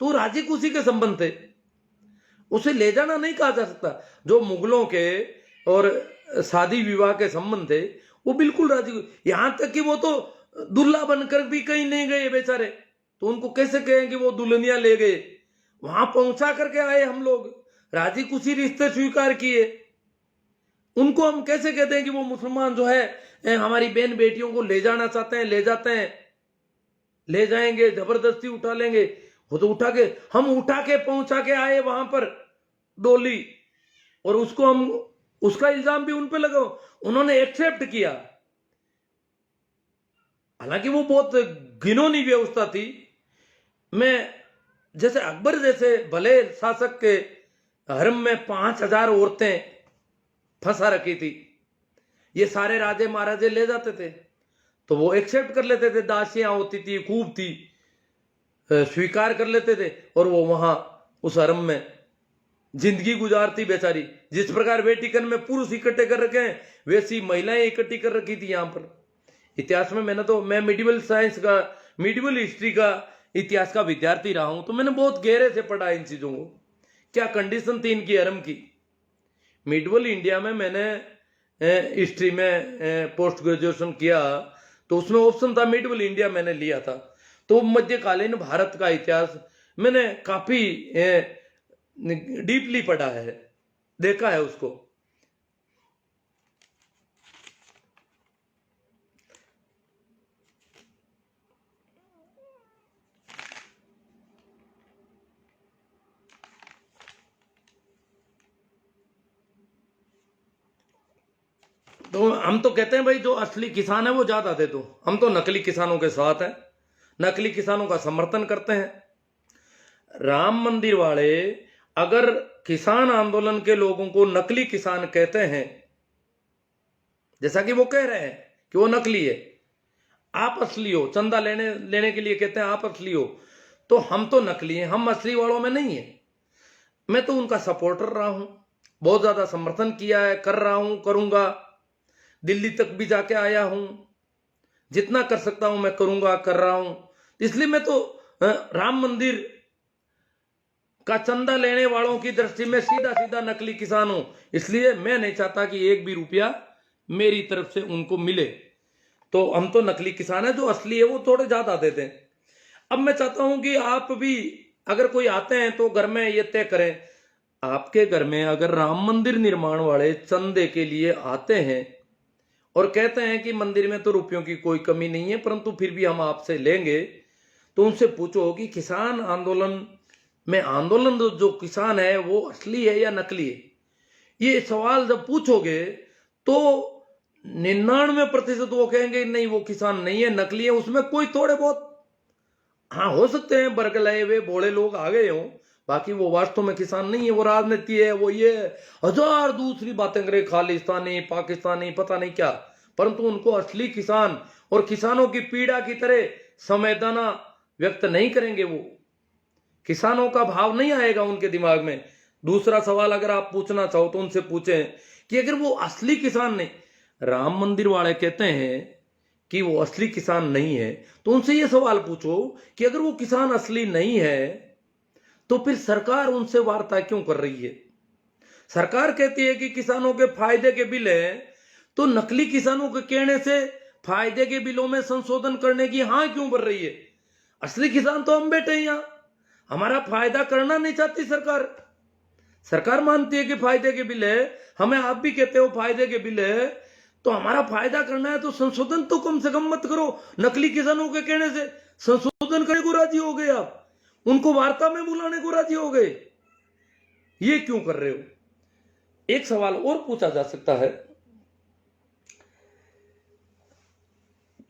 तो राजी खुशी के संबंध थे, उसे ले जाना नहीं कहा जा सकता। जो मुगलों के और शादी विवाह के संबंध थे वो बिल्कुल राजी, यहां तक कि वो तो दुल्हा बनकर भी कहीं नहीं गए बेचारे, तो उनको कैसे कहें कि वो दुल्हनिया ले गए? वहां पहुंचा करके आए हम लोग, राजी खुशी रिश्ते स्वीकार किए, उनको हम कैसे कहते हैं कि वो मुसलमान जो है हमारी बहन बेटियों को ले जाना चाहते हैं? ले जाते हैं, ले जाएंगे, जबरदस्ती उठा लेंगे। वो तो हम उठा के पहुंचा के आए वहां पर डोली, और उसको हम, उसका इल्जाम भी उन पे लगा, उन्होंने एक्सेप्ट किया। हालांकि वो बहुत घिनौनी व्यवस्था थी। मैं जैसे अकबर जैसे भले शासक के हरम में 5,000 औरतें फंसा रखी थी, ये सारे राजे महाराजे ले जाते थे तो वो एक्सेप्ट कर लेते थे, दासियां होती थी, खूब थी, स्वीकार कर लेते थे, और वो वहां उस हरम में जिंदगी गुजारती बेचारी। जिस प्रकार वेटिकन में पुरुष इकट्ठे कर रखे हैं वैसी महिलाएं इकट्ठी कर रखी थी यहां पर। इतिहास में मैं मिडिवल साइंस का, मिडिवल हिस्ट्री का, इतिहास का विद्यार्थी रहा हूं, तो मैंने बहुत गहरे से पढ़ा इन चीजों को। क्या कंडीशन थी इनकी हरम की। मिडिवल इंडिया में मैंने हिस्ट्री में पोस्ट ग्रेजुएशन किया, तो उसमें ऑप्शन था मिडिवल इंडिया, मैंने लिया था। तो मध्यकालीन भारत का इतिहास मैंने काफी डीपली पढ़ा है, देखा है उसको। तो हम तो कहते हैं भाई जो असली किसान है वो ज्यादा दे दो। हम तो नकली किसानों के साथ हैं, नकली किसानों का समर्थन करते हैं। राम मंदिर वाले अगर किसान आंदोलन के लोगों को नकली किसान कहते हैं, जैसा कि वो कह रहे हैं कि वो नकली है, आप असली हो, चंदा लेने के लिए कहते हैं आप असली हो, तो हम तो नकली हैं, हम असली वालों में नहीं है। मैं तो उनका सपोर्टर रहा हूं, बहुत ज्यादा समर्थन किया है, कर रहा हूं, करूंगा। दिल्ली तक भी जाके आया हूं, जितना कर सकता हूं मैं करूंगा, कर रहा हूं। इसलिए मैं तो राम मंदिर का चंदा लेने वालों की दृष्टि में सीधा सीधा नकली किसान हूं। इसलिए मैं नहीं चाहता कि एक भी रुपया मेरी तरफ से उनको मिले। तो हम तो नकली किसान है, जो असली है वो थोड़े ज्यादा देते हैं। अब मैं चाहता हूं कि आप भी अगर कोई आते हैं तो घर में ये तय करें, आपके घर में अगर राम मंदिर निर्माण वाले चंदे के लिए आते हैं और कहते हैं कि मंदिर में तो रुपयों की कोई कमी नहीं है, परंतु फिर भी हम आपसे लेंगे, तो उनसे पूछो कि किसान आंदोलन में आंदोलन जो किसान है वो असली है या नकली है। ये सवाल जब पूछोगे तो 99% वो कहेंगे नहीं वो किसान नहीं है, नकली है। उसमें कोई थोड़े बहुत हाँ हो सकते हैं बरगलाए हुए भोले लोग आ गए हों, बाकी वो वास्तव में किसान नहीं है, वो राजनीति है, वो ये हजार दूसरी बातें करे, खालिस्तानी पाकिस्तानी पता नहीं क्या, परंतु उनको असली किसान और किसानों की पीड़ा की तरह संवेदना व्यक्त नहीं करेंगे। वो किसानों का भाव नहीं आएगा उनके दिमाग में। दूसरा सवाल अगर आप पूछना चाहो तो उनसे पूछें कि अगर वो असली किसान नहीं, राम मंदिर वाले कहते हैं कि वो असली किसान नहीं है, तो उनसे ये सवाल पूछो कि अगर वो किसान असली नहीं है तो फिर सरकार उनसे वार्ता क्यों कर रही है। सरकार कहती है कि किसानों के फायदे के बिल है, तो नकली किसानों के कहने से फायदे के बिलों में संशोधन करने की हाँ क्यों बढ़ रही है। असली किसान तो हम बैठे हैं यहां, हमारा फायदा करना नहीं चाहती सरकार। सरकार मानती है कि फायदे के बिल है, हमें आप भी कहते हो फायदे के बिल है, तो हमारा फायदा करना है तो संशोधन तो कम से कम मत करो। नकली किसानों के कहने से संशोधन करने को राजी हो गए, आप उनको वार्ता में बुलाने को राजी हो गए, ये क्यों कर रहे हो। एक सवाल और पूछा जा सकता है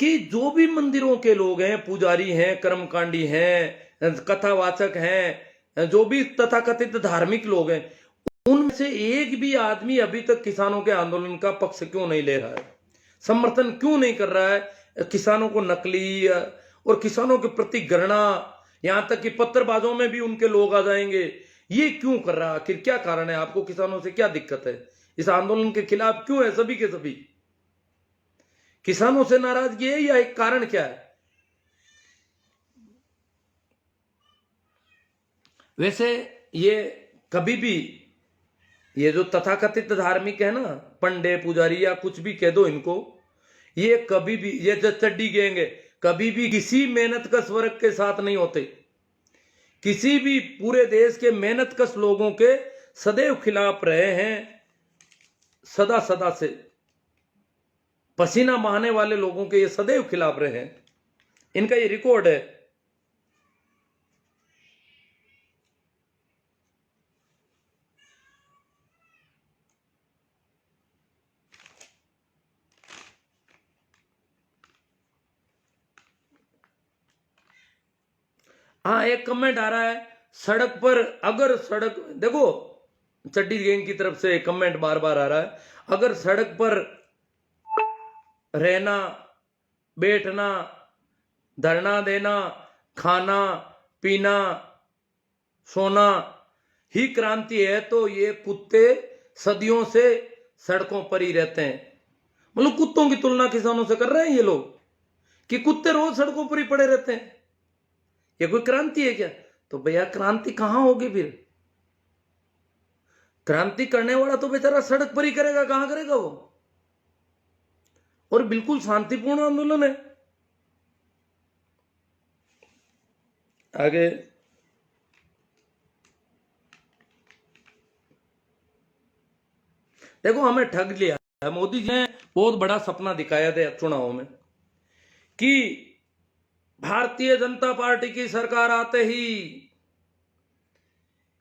कि जो भी मंदिरों के लोग हैं, पुजारी हैं, कर्मकांडी हैं, कथावाचक हैं, जो भी तथाकथित धार्मिक लोग हैं, उनमें से एक भी आदमी अभी तक किसानों के आंदोलन का पक्ष क्यों नहीं ले रहा है, समर्थन क्यों नहीं कर रहा है। किसानों को नकली और किसानों के प्रति घृणा, यहां तक कि पत्रबाजों में भी उनके लोग आ जाएंगे, ये क्यों कर रहा है। आखिर क्या कारण है, आपको किसानों से क्या दिक्कत है, इस आंदोलन के खिलाफ क्यों है सभी के सभी। किसानों से नाराजगी है या एक कारण क्या है। वैसे ये कभी भी ये जो तथाकथित धार्मिक है ना, पंडे पुजारी या कुछ भी कह दो इनको, ये कभी भी ये जो चड्डी गैंग है, कभी भी किसी मेहनतकश वर्ग के साथ नहीं होते। किसी भी पूरे देश के मेहनतकश लोगों के सदैव खिलाफ रहे हैं, सदा सदा से पसीना बहाने वाले लोगों के ये सदैव खिलाफ रहे हैं, इनका ये रिकॉर्ड है। हाँ एक कमेंट आ रहा है, सड़क पर अगर सड़क देखो, चड्डी गैंग की तरफ से कमेंट बार बार आ रहा है, अगर सड़क पर रहना, बैठना, धरना देना, खाना पीना, सोना, ही क्रांति है तो ये कुत्ते सदियों से सड़कों पर ही रहते हैं। मतलब कुत्तों की तुलना किसानों से कर रहे हैं ये लोग कि कुत्ते रोज सड़कों पर ही पड़े रहते हैं। ये कोई क्रांति है क्या? तो भैया क्रांति कहां होगी फिर? क्रांति करने वाला तो बेचारा सड़क पर ही करेगा, कहां करेगा वो? और बिल्कुल शांतिपूर्ण आंदोलन है। आगे देखो, हमें ठग लिया है। मोदी जी ने बहुत बड़ा सपना दिखाया था चुनाव में कि भारतीय जनता पार्टी की सरकार आते ही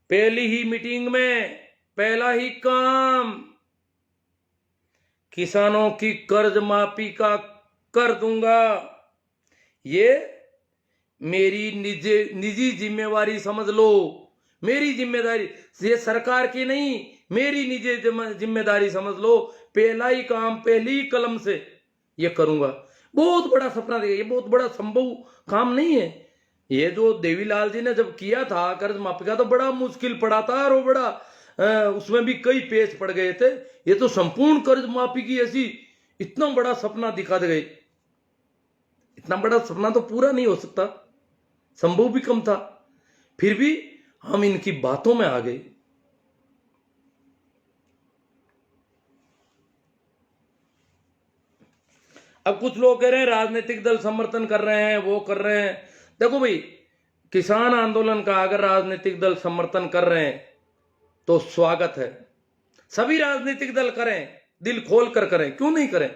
पहली ही मीटिंग में पहला ही काम किसानों की कर्ज माफी का कर दूंगा। ये मेरी निजी जिम्मेवारी समझ लो, मेरी जिम्मेदारी, ये सरकार की नहीं, मेरी निजी जिम्मेदारी समझ लो। पहला ही काम पहली ही कलम से ये करूंगा। बहुत बड़ा सपना देखा। ये बहुत बड़ा संभव काम नहीं है। ये जो देवीलाल जी ने जब किया था कर्ज माफी का तो बड़ा मुश्किल पड़ा था और वो बड़ा उसमें भी कई पेच पड़ गए थे। ये तो संपूर्ण कर्ज माफी की ऐसी इतना बड़ा सपना दिखा दे गए। इतना बड़ा सपना तो पूरा नहीं हो सकता, संभव भी कम था, फिर भी हम इनकी बातों में आ गए। अब कुछ लोग कह रहे हैं राजनीतिक दल समर्थन कर रहे हैं, वो कर रहे हैं। देखो भाई, किसान आंदोलन का अगर राजनीतिक दल समर्थन कर रहे हैं तो स्वागत है। सभी राजनीतिक दल करें, दिल खोल कर करें, क्यों नहीं करें?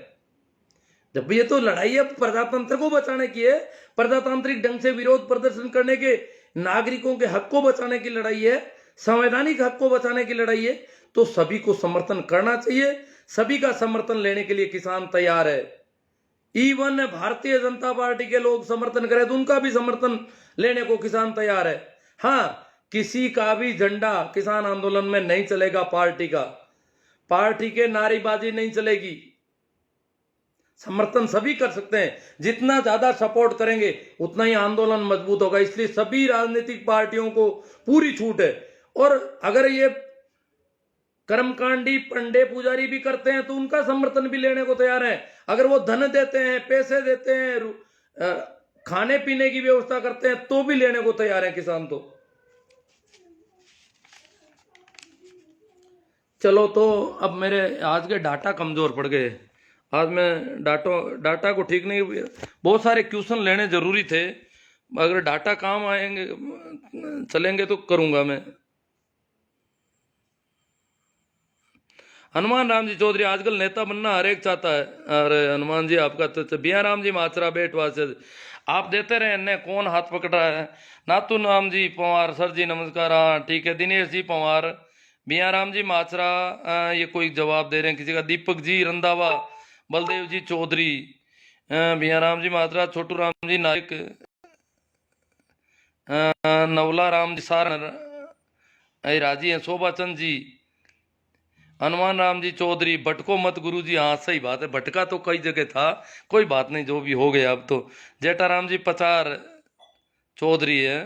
जब ये तो लड़ाई है प्रजातंत्र को बचाने की है, प्रजातांत्रिक ढंग से विरोध प्रदर्शन करने के, नागरिकों के हक को बचाने की लड़ाई है, संवैधानिक हक को बचाने की लड़ाई है, तो सभी को समर्थन करना चाहिए। सभी का समर्थन लेने के लिए किसान तैयार है। इवन भारतीय जनता पार्टी के लोग समर्थन करें तो उनका भी समर्थन लेने को किसान तैयार है। हाँ, किसी का भी झंडा किसान आंदोलन में नहीं चलेगा। पार्टी के नारेबाजी नहीं चलेगी। समर्थन सभी कर सकते हैं। जितना ज्यादा सपोर्ट करेंगे उतना ही आंदोलन मजबूत होगा। इसलिए सभी राजनीतिक पार्टियों को पूरी छूट है। और अगर ये कर्मकांडी पंडे पुजारी भी करते हैं तो उनका समर्थन भी लेने को तैयार है। अगर वो धन देते हैं, पैसे देते हैं, खाने पीने की व्यवस्था करते हैं तो भी लेने को तैयार है किसान। तो चलो, तो अब मेरे आज के डाटा कमजोर पड़ गए। आज मैं डाटा को ठीक नहीं, बहुत सारे क्वेश्चन लेने जरूरी थे। अगर डाटा काम आएंगे चलेंगे तो करूंगा मैं। हनुमान राम जी चौधरी, आजकल नेता बनना हर एक चाहता है। अरे हनुमान जी, आपका तो बिया राम जी माचरा बेटवा से आप देते रहे, ने कौन हाथ पकड़ रहा है? नातू राम जी पवार, सर जी नमस्कार। हाँ ठीक है। दिनेश जी पवार, बिया राम जी माचरा, ये कोई जवाब दे रहे हैं किसी का। दीपक जी रंधावा, बलदेव जी चौधरी, बिया राम जी माचरा, छोटू राम जी नायक, नवला राम जी सारण राजी हैं, शोभा चंद जी, हनुमान राम जी चौधरी, भटको मत गुरु जी। हाँ सही बात है, भटका तो कई जगह था, कोई बात नहीं, जो भी हो गया अब तो। जेठा राम जी पचार चौधरी है,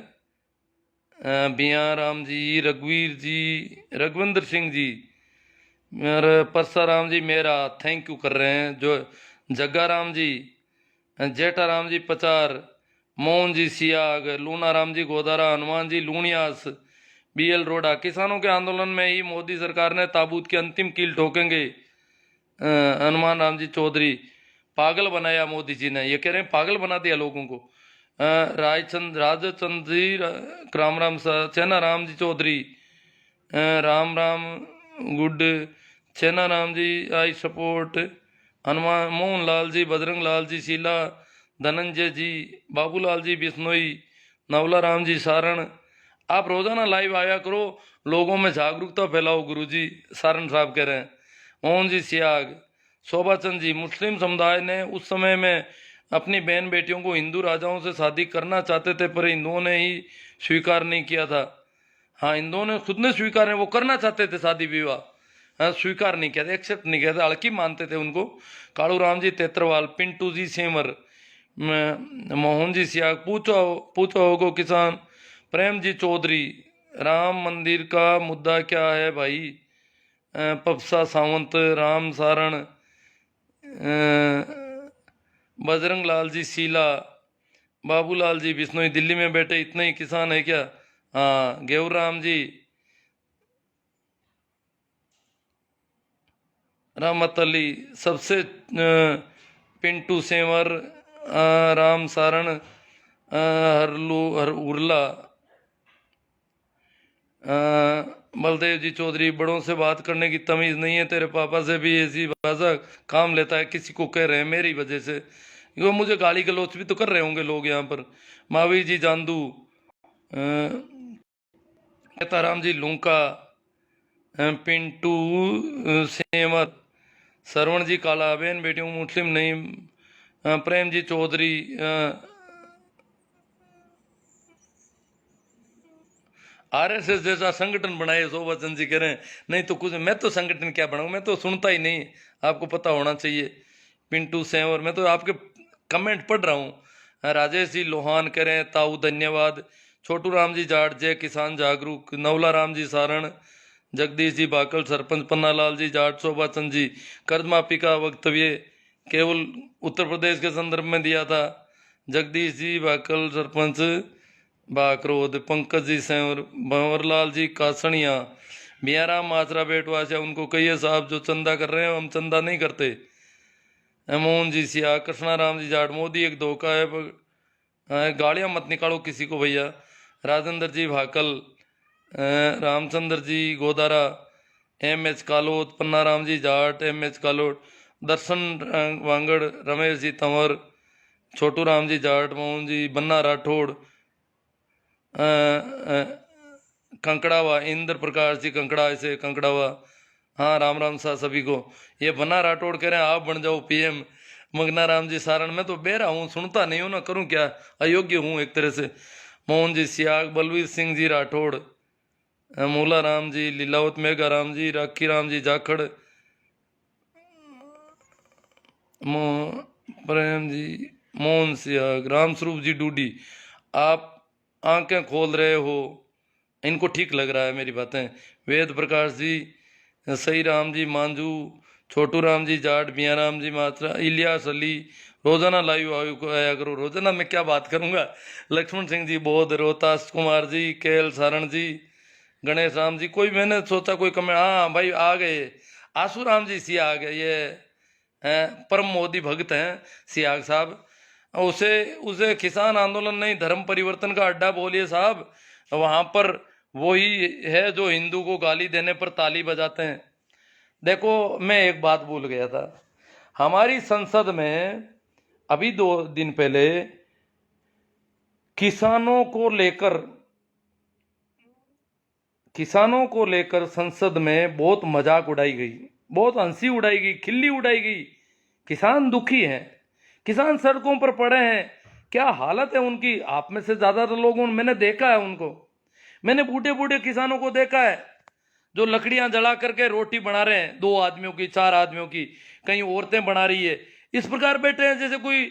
बिया राम जी, रघुवीर जी, रघुविंदर सिंह जी, और परसाराम जी मेरा थैंक यू कर रहे हैं। जो जग्गा राम जी, जेठा राम जी पचार, मोहन जी सियाग, लूना राम जी गोदारा, हनुमान जी लूणियास, बीएल रोडा। किसानों के आंदोलन में ही मोदी सरकार ने ताबूत की अंतिम कील ठोकेंगे, हनुमान राम जी चौधरी। पागल बनाया मोदी जी ने, ये कह रहे हैं पागल बना दिया लोगों को। राजचंद जी, राम राम चैना राम जी चौधरी, राम राम गुड, चैना राम जी आई सपोर्ट, हनुमान मोहन लाल जी, बजरंग लाल जी शीला, धनंजय जी, बाबूलाल जी बिश्नोई, नवला राम जी सारण। आप रोजाना लाइव आया करो, लोगों में जागरूकता फैलाओ गुरुजी, सारण साहब कह रहे हैं। मोहन जी सियाग, शोभा चंद जी, मुस्लिम समुदाय ने उस समय में अपनी बहन बेटियों को हिंदू राजाओं से शादी करना चाहते थे, पर हिंदुओं ने ही स्वीकार नहीं किया था। हाँ, हिंदुओं ने खुद ने स्वीकार नहीं, वो करना चाहते थे शादी विवाह, हाँ स्वीकार नहीं किया था, एक्सेप्ट नहीं किया था, हल्की मानते थे उनको। कालू राम जी तेतरवाल, पिंटू जी सेमर, मोहन जी सियाग, पूछो होगो किसान, प्रेम जी चौधरी, राम मंदिर का मुद्दा क्या है भाई? पपसा सावंत, राम सारण, बजरंग लाल जी शीला, बाबूलाल जी बिश्नोई, दिल्ली में बैठे इतने ही किसान है क्या? हाँ, गेहूर राम जी, रहमत अली, सबसे पिंटू सेंवर, राम सारण, हरलू हर उर्ला, बलदेव जी चौधरी, बड़ों से बात करने की तमीज नहीं है, तेरे पापा से भी ऐसी भाषा काम लेता है, किसी को कह रहे हैं मेरी वजह से, वो मुझे गाली गलौच भी तो कर रहे होंगे लोग यहाँ पर। महावीर जी चांदू, नेताराम जी लूंका, पिंटू सेंवर, सरवण जी काला, बहन बेटियों मुस्लिम नहीं, प्रेम जी चौधरी, आरएसएस जैसा संगठन बनाए, शोभा चंद जी कह रहे हैं नहीं तो कुछ, मैं तो संगठन क्या बनाऊं, मैं तो सुनता ही नहीं, आपको पता होना चाहिए। पिंटू सेंवर, मैं तो आपके कमेंट पढ़ रहा हूं। राजेश जी लोहान कह रहे हैं ताऊ धन्यवाद। छोटू राम जी जाट, जय किसान जागरूक, नवला राम जी सारण, जगदीश जी बाकल, सरपंच पन्नालाल जी जाट, शोभा चंद जी कर्ज माफी का वक्तव्य केवल उत्तर प्रदेश के संदर्भ में दिया था, जगदीश जी बाकल सरपंच बाकरोद, पंकज जी सेंवर, भंवरलाल जी कासणिया, बियाराम माजरा बेटवासिया, उनको कहिए साहब जो चंदा कर रहे हैं हम चंदा नहीं करते। मोहन जी सिया, कृष्णाराम जी जाट, मोदी एक धोखा है, गालियां मत निकालो किसी को भैया। राजेंद्र जी भाकल, रामचंद्र जी गोदारा, एम.एच. कालोत, पन्नाराम जी जाट, एम.एच. कालोट, दर्शन वांगड़, रमेश जी तंवर, छोटू राम जी जाट, मोहन जी बन्ना राठौड़, कंकड़ावा, इंद्र प्रकाश जी कंकड़ा से कंकड़ावा, हाँ राम राम सा सभी को। ये बन्ना राठौड़ कह रहे हैं आप बन जाओ पीएम। मंगना राम जी सारण, मैं तो बेरा हूँ, सुनता नहीं हूँ ना, करूँ क्या, अयोग्य हूँ एक तरह से। मोहन जी सियाग, बलवीर सिंह जी राठौड़, मूला राम जी, लीलावत मेघा राम जी, राखी राम जी जाखड़, प्रेम जी, मोहन सियाग, राम स्वरूप जी डूडी, आप आंखें खोल रहे हो, इनको ठीक लग रहा है मेरी बातें। वेद प्रकाश जी, सही राम जी मांझू, छोटू राम जी जाट, मियाँ राम जी मात्रा, इलियास अली, रोजाना लाइव आया करो, रोजाना मैं क्या बात करूंगा। लक्ष्मण सिंह जी बौद्ध, रोहतास कुमार जी, केएल सारण जी, गणेश राम जी, कोई मैंने सोचा कोई कमेंट, हाँ भाई आ गए, आसू राम जी सिया आ गए, ये परम मोदी भक्त हैं सियाग साहब। उसे उसे किसान आंदोलन नहीं धर्म परिवर्तन का अड्डा बोलिए साहब, वहां पर वही है जो हिंदू को गाली देने पर ताली बजाते हैं। देखो मैं एक बात भूल गया था, हमारी संसद में अभी 2 दिन पहले किसानों को लेकर संसद में बहुत मजाक उड़ाई गई, बहुत हंसी उड़ाई गई, खिल्ली उड़ाई गई। किसान दुखी हैं, किसान सड़कों पर पड़े हैं, क्या हालत है उनकी। आप में से ज्यादातर लोगों मैंने देखा है उनको, मैंने बूढ़े बूढ़े किसानों को देखा है जो लकड़ियां जला करके रोटी बना रहे हैं, 2 आदमियों की, 4 आदमियों की, कहीं औरतें बना रही है, इस प्रकार बैठे हैं जैसे कोई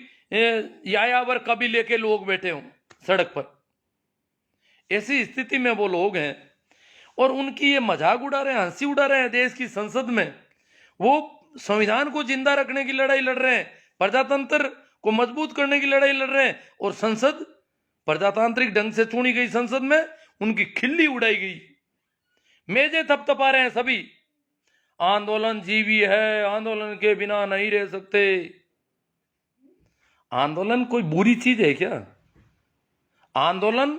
यायावर कबीले के लोग बैठे हों सड़क पर। ऐसी स्थिति में वो लोग हैं और उनकी ये मजाक उड़ा रहे हैं, हंसी उड़ा रहे हैं देश की संसद में। वो संविधान को जिंदा रखने की लड़ाई लड़ रहे हैं, प्रजातंत्र को मजबूत करने की लड़ाई लड़ रहे हैं, और संसद, प्रजातांत्रिक ढंग से चुनी गई संसद में उनकी खिल्ली उड़ाई गई, मेजे थपथपा रहे हैं सभी। आंदोलन जीवी है, आंदोलन के बिना नहीं रह सकते। आंदोलन कोई बुरी चीज है क्या? आंदोलन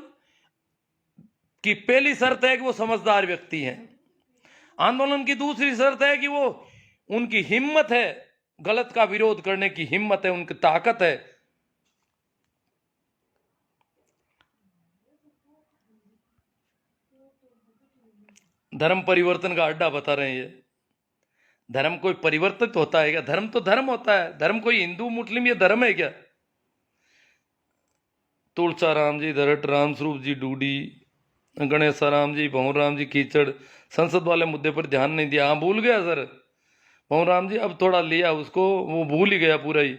की पहली शर्त है कि वो समझदार व्यक्ति हैं। आंदोलन की दूसरी शर्त है कि वो, उनकी हिम्मत है, गलत का विरोध करने की हिम्मत है, उनकी ताकत है। धर्म परिवर्तन का अड्डा बता रहे हैं ये। धर्म कोई परिवर्तित होता है क्या? धर्म तो धर्म होता है। धर्म कोई हिंदू मुस्लिम ये धर्म है क्या? तुलसा राम जी दरट, राम स्वरूप जी डूडी, गणेश राम जी, भंवर राम जी कीचड़, संसद वाले मुद्दे पर ध्यान नहीं दिया। हाँ भूल गया सर भंवर राम जी, अब थोड़ा लिया उसको, वो भूल ही गया पूरा ही।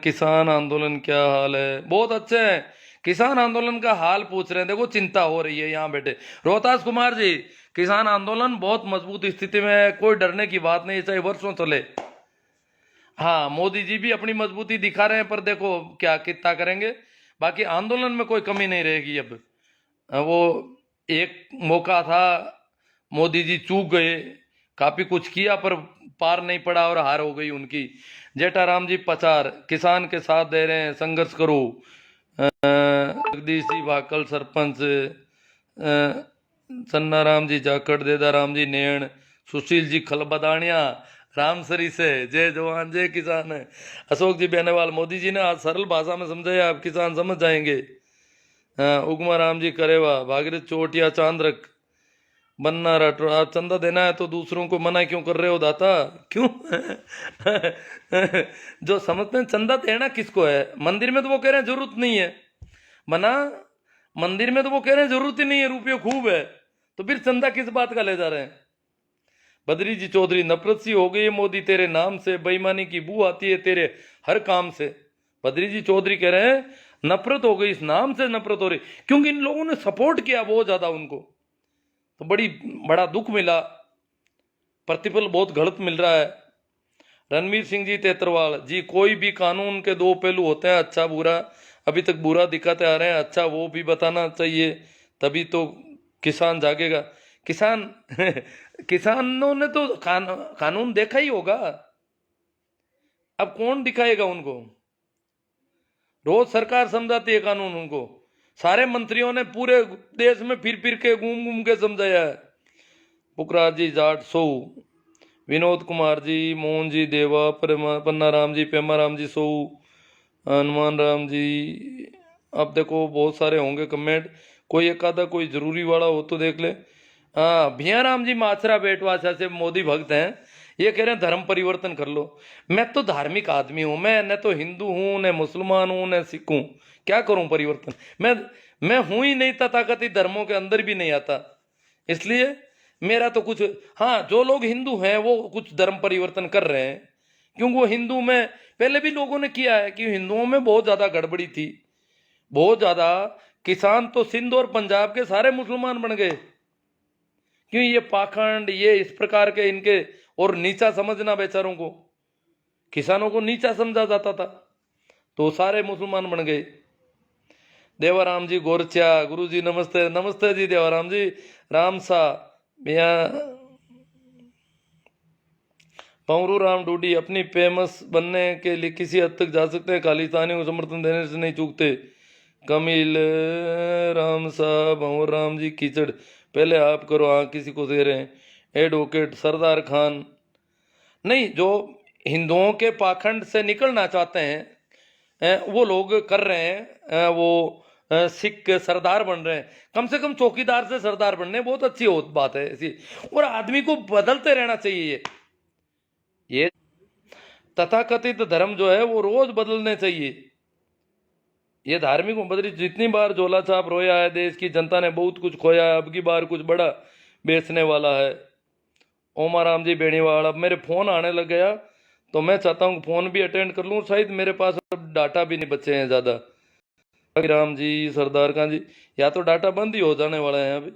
किसान आंदोलन क्या हाल है? बहुत अच्छे हैं किसान आंदोलन का हाल पूछ रहे हैं। देखो चिंता हो रही है यहाँ बैठे। रोहतास कुमार जी, किसान आंदोलन बहुत मजबूत स्थिति में है, कोई डरने की बात नहीं, चाहे वर्षों चले। हाँ, मोदी जी भी अपनी मजबूती दिखा रहे हैं, पर देखो क्या कितना करेंगे। बाकी आंदोलन में कोई कमी नहीं रहेगी अब। वो एक मौका था, मोदी जी चूक गए, काफी कुछ किया पर पार नहीं पड़ा और हार हो गई उनकी। जेठाराम जी पचार, किसान के साथ दे रहे हैं, संघर्ष करो। जगदीश जी भाकल सरपंच, चन्ना राम जी जाखड़, देदा राम जी नेण, सुशील जी खलबदानिया, रामसरी से, जय जवान जय किसान है। अशोक जी बेनेवाल, मोदी जी ने आज सरल भाषा में समझाया, आप किसान समझ जाएंगे। उगमा राम जी करेवा, भागीरथ चोटिया, चांद्रक, बन्ना राठौर, आप चंदा देना है तो दूसरों को मना क्यों कर रहे हो दाता, क्यों? जो समझते हैं चंदा देना किसको है, मंदिर में तो वो कह रहे हैं जरूरत नहीं है, मना मंदिर में तो वो कह रहे हैं जरूरत ही नहीं है, रुपये खूब है, तो फिर चंदा किस बात का ले जा रहे हैं। बद्री जी चौधरी, नफरत सी हो गई है मोदी तेरे नाम से, बेईमानी की बू आती है तेरे हर काम से। बद्री जी चौधरी कह रहे हैं नफरत हो गई, इस नाम से नफरत हो रही, क्योंकि इन लोगों ने सपोर्ट किया बहुत ज्यादा उनको, तो बड़ा दुख मिला, प्रतिफल बहुत गलत मिल रहा है। रणवीर सिंह जी तेतरवाल जी, कोई भी कानून के दो पहलू होते हैं, अच्छा बुरा, अभी तक बुरा दिखाते आ रहे हैं, अच्छा वो भी बताना चाहिए, तभी तो किसान जागेगा। किसान किसानों ने तो कानून देखा ही होगा, अब कौन दिखाएगा उनको, रोज सरकार समझाती है कानून उनको, सारे मंत्रियों ने पूरे देश में फिर फिर के घूम घूम के समझाया है। पुखराज जी जाट सौ, विनोद कुमार जी, मोहन जी देवा, पन्ना राम जी, पेमा राम जी सौ, हनुमान राम जी। अब देखो बहुत सारे होंगे कमेंट, कोई एक आधा कोई जरूरी वाला हो तो देख ले। हाँ, भिया राम जी माचरा बेटवासा से मोदी भक्त हैं, ये कह रहे हैं धर्म परिवर्तन कर लो। मैं तो धार्मिक आदमी हूं, मैं न तो हिंदू हूं, न मुसलमान हूं, न सिख हूं, क्या करूं परिवर्तन, मैं हूं ही नहीं, तथाकथित धर्मों के अंदर भी नहीं आता, इसलिए मेरा तो कुछ। हाँ, जो लोग हिंदू हैं वो कुछ धर्म परिवर्तन कर रहे हैं, क्योंकि वो हिंदू में पहले भी लोगों ने किया है, कि हिंदुओं में बहुत ज्यादा गड़बड़ी थी, बहुत ज्यादा। किसान तो सिंध और पंजाब के सारे मुसलमान बन गए, क्यों? ये पाखंड, ये इस प्रकार के इनके, और नीचा समझना बेचारों को, किसानों को नीचा समझा जाता था, तो सारे मुसलमान बन गए। देवाराम जी गोरचा, गुरु जी नमस्ते, नमस्ते जी देवाराम जी। रामसा भैया, पवरू राम डूडी, अपनी फेमस बनने के लिए किसी हद तक जा सकते हैं, खालिस्तानियों को समर्थन देने से नहीं चूकते। कमिल राम साहब, भंवर राम जी कीचड़, पहले आप करो, हाँ किसी को दे रहे हैं। एडवोकेट सरदार खान, नहीं, जो हिंदुओं के पाखंड से निकलना चाहते हैं वो लोग कर रहे हैं, वो सिख सरदार बन रहे हैं, कम से कम चौकीदार से सरदार बनने, बहुत अच्छी बात है ऐसी, और आदमी को बदलते रहना चाहिए। ये तथाकथित धर्म जो है वो रोज बदलने चाहिए। ये धार्मिक बदली, जितनी बार झोला छाप रोया है, देश की जनता ने बहुत कुछ खोया है, अब की बार कुछ बड़ा बेचने वाला है। ओमाराम जी बेणीवाल, अब मेरे फोन आने लग गया, तो मैं चाहता हूँ फोन भी अटेंड कर लूँ, शायद मेरे पास अब डाटा भी नहीं बचे हैं ज़्यादा। राम जी, सरदार खान जी, या तो डाटा बंद ही हो जाने वाला है अभी।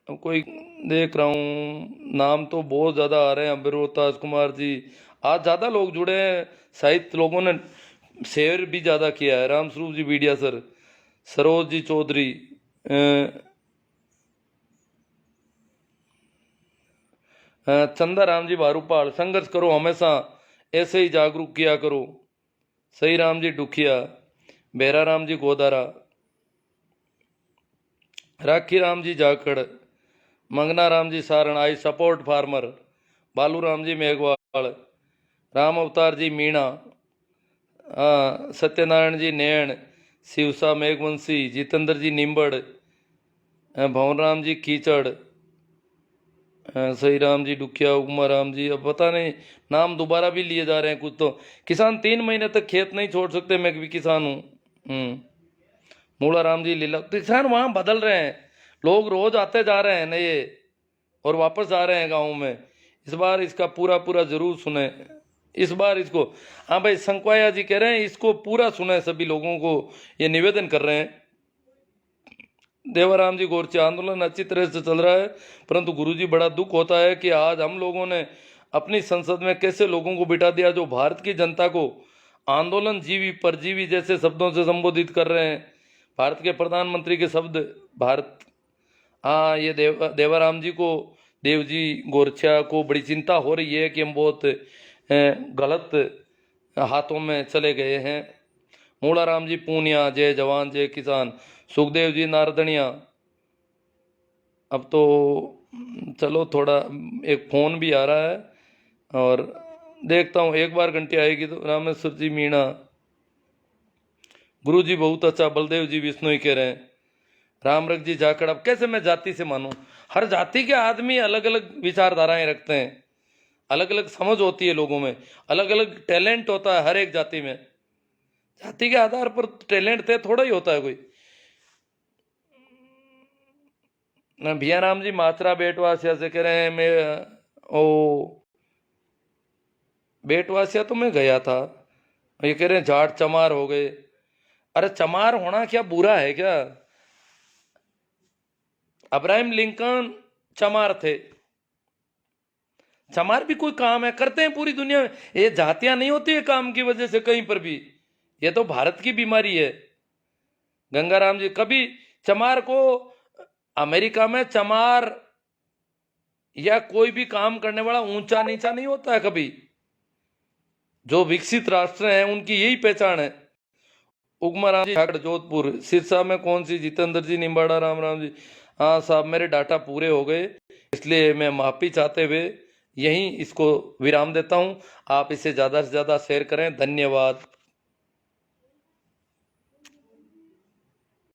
अब कोई देख रहा हूँ, नाम तो बहुत ज़्यादा आ रहे हैं, अभिरोताज कुमार जी, आज ज़्यादा लोग जुड़े हैं, शायद लोगों ने शेयर भी ज़्यादा किया है। राम स्वरूप जी मीडिया सर, सरोज जी चौधरी, चंदा राम जी भारूपाल, संघर्ष करो, हमेशा ऐसे ही जागरूक किया करो। सही राम जी डुखिया, बेरा राम जी गोदारा, राखी राम जी जाखड़, मंगना Ram ji Saran, I support farmer, बालू राम जी मेघवाल, राम अवतार जी मीणा, सत्यनारायण जी नैण, शिवसा मेघवंशी, जितेंद्र जी निम्बड़, भवन राम जी कीचड़, सही राम जी डुखिया, उमा राम जी, अब पता नहीं नाम दोबारा भी लिए जा रहे हैं कुछ तो। किसान 3 महीने तक खेत नहीं छोड़ सकते, मैं भी किसान हूँ। मूला राम जी लीला, किसान वहाँ बदल रहे हैं, लोग रोज आते जा रहे हैं नए और वापस आ रहे हैं गाँव में। इस बार इसका पूरा पूरा जरूर सुने। इस बार इसको, हाँ भाई संकवाया जी कह रहे हैं इसको पूरा सुना है, सभी लोगों को ये निवेदन कर रहे हैं। देवाराम जी गोरचे आंदोलन अच्छी तरह से चल रहा है, परंतु गुरुजी बड़ा दुख होता है कि आज हम लोगों ने अपनी संसद में कैसे लोगों को बिठा दिया जो भारत की जनता को आंदोलन जीवी परजीवी जैसे शब्दों से संबोधित कर रहे हैं। भारत के प्रधानमंत्री के शब्द भारत, हाँ ये देवाराम जी को, देव जी गोरछा को बड़ी चिंता हो रही है कि हम बहुत गलत हाथों में चले गए हैं। मूलाराम जी पूनिया, जय जवान जय किसान। सुखदेव जी नारदनिया। अब तो चलो थोड़ा एक फ़ोन भी आ रहा है और देखता हूँ, एक बार घंटी आएगी तो। रामेश्वर जी मीणा, गुरु जी बहुत अच्छा। बलदेव जी विष्णु ही कह रहे हैं। रामरख जी जाखड़, अब कैसे मैं जाति से मानूं? हर जाति के आदमी अलग अलग विचारधाराएं रखते हैं, अलग अलग समझ होती है लोगों में, अलग अलग टैलेंट होता है हर एक जाति में। जाति के आधार पर टैलेंट थे थोड़ा ही होता है कोई ना। भिया राम जी मात्रा बेटवासिया से कह रहे हैं, मैं ओ बेटवासिया तो मैं गया था, ये कह रहे हैं जाट चमार हो गए। अरे चमार होना क्या बुरा है क्या? अब्राहम लिंकन चमार थे, चमार भी कोई काम है, करते हैं पूरी दुनिया में। ये जातियां नहीं होती है काम की वजह से कहीं पर भी, ये तो भारत की बीमारी है। गंगाराम जी, कभी चमार को अमेरिका में चमार या कोई भी काम करने वाला ऊंचा नीचा नहीं होता है कभी। जो विकसित राष्ट्र हैं उनकी यही पहचान है। उगमाराम जी ठाकर जोधपुर। सिरसा में कौन सी? जितेंद्र जी निम्बाड़ा। राम राम जी, हाँ साहब मेरे डाटा पूरे हो गए, इसलिए मैं माफी चाहते हुए यहीं इसको विराम देता हूं। आप इसे ज़्यादा से ज़्यादा शेयर करें। धन्यवाद।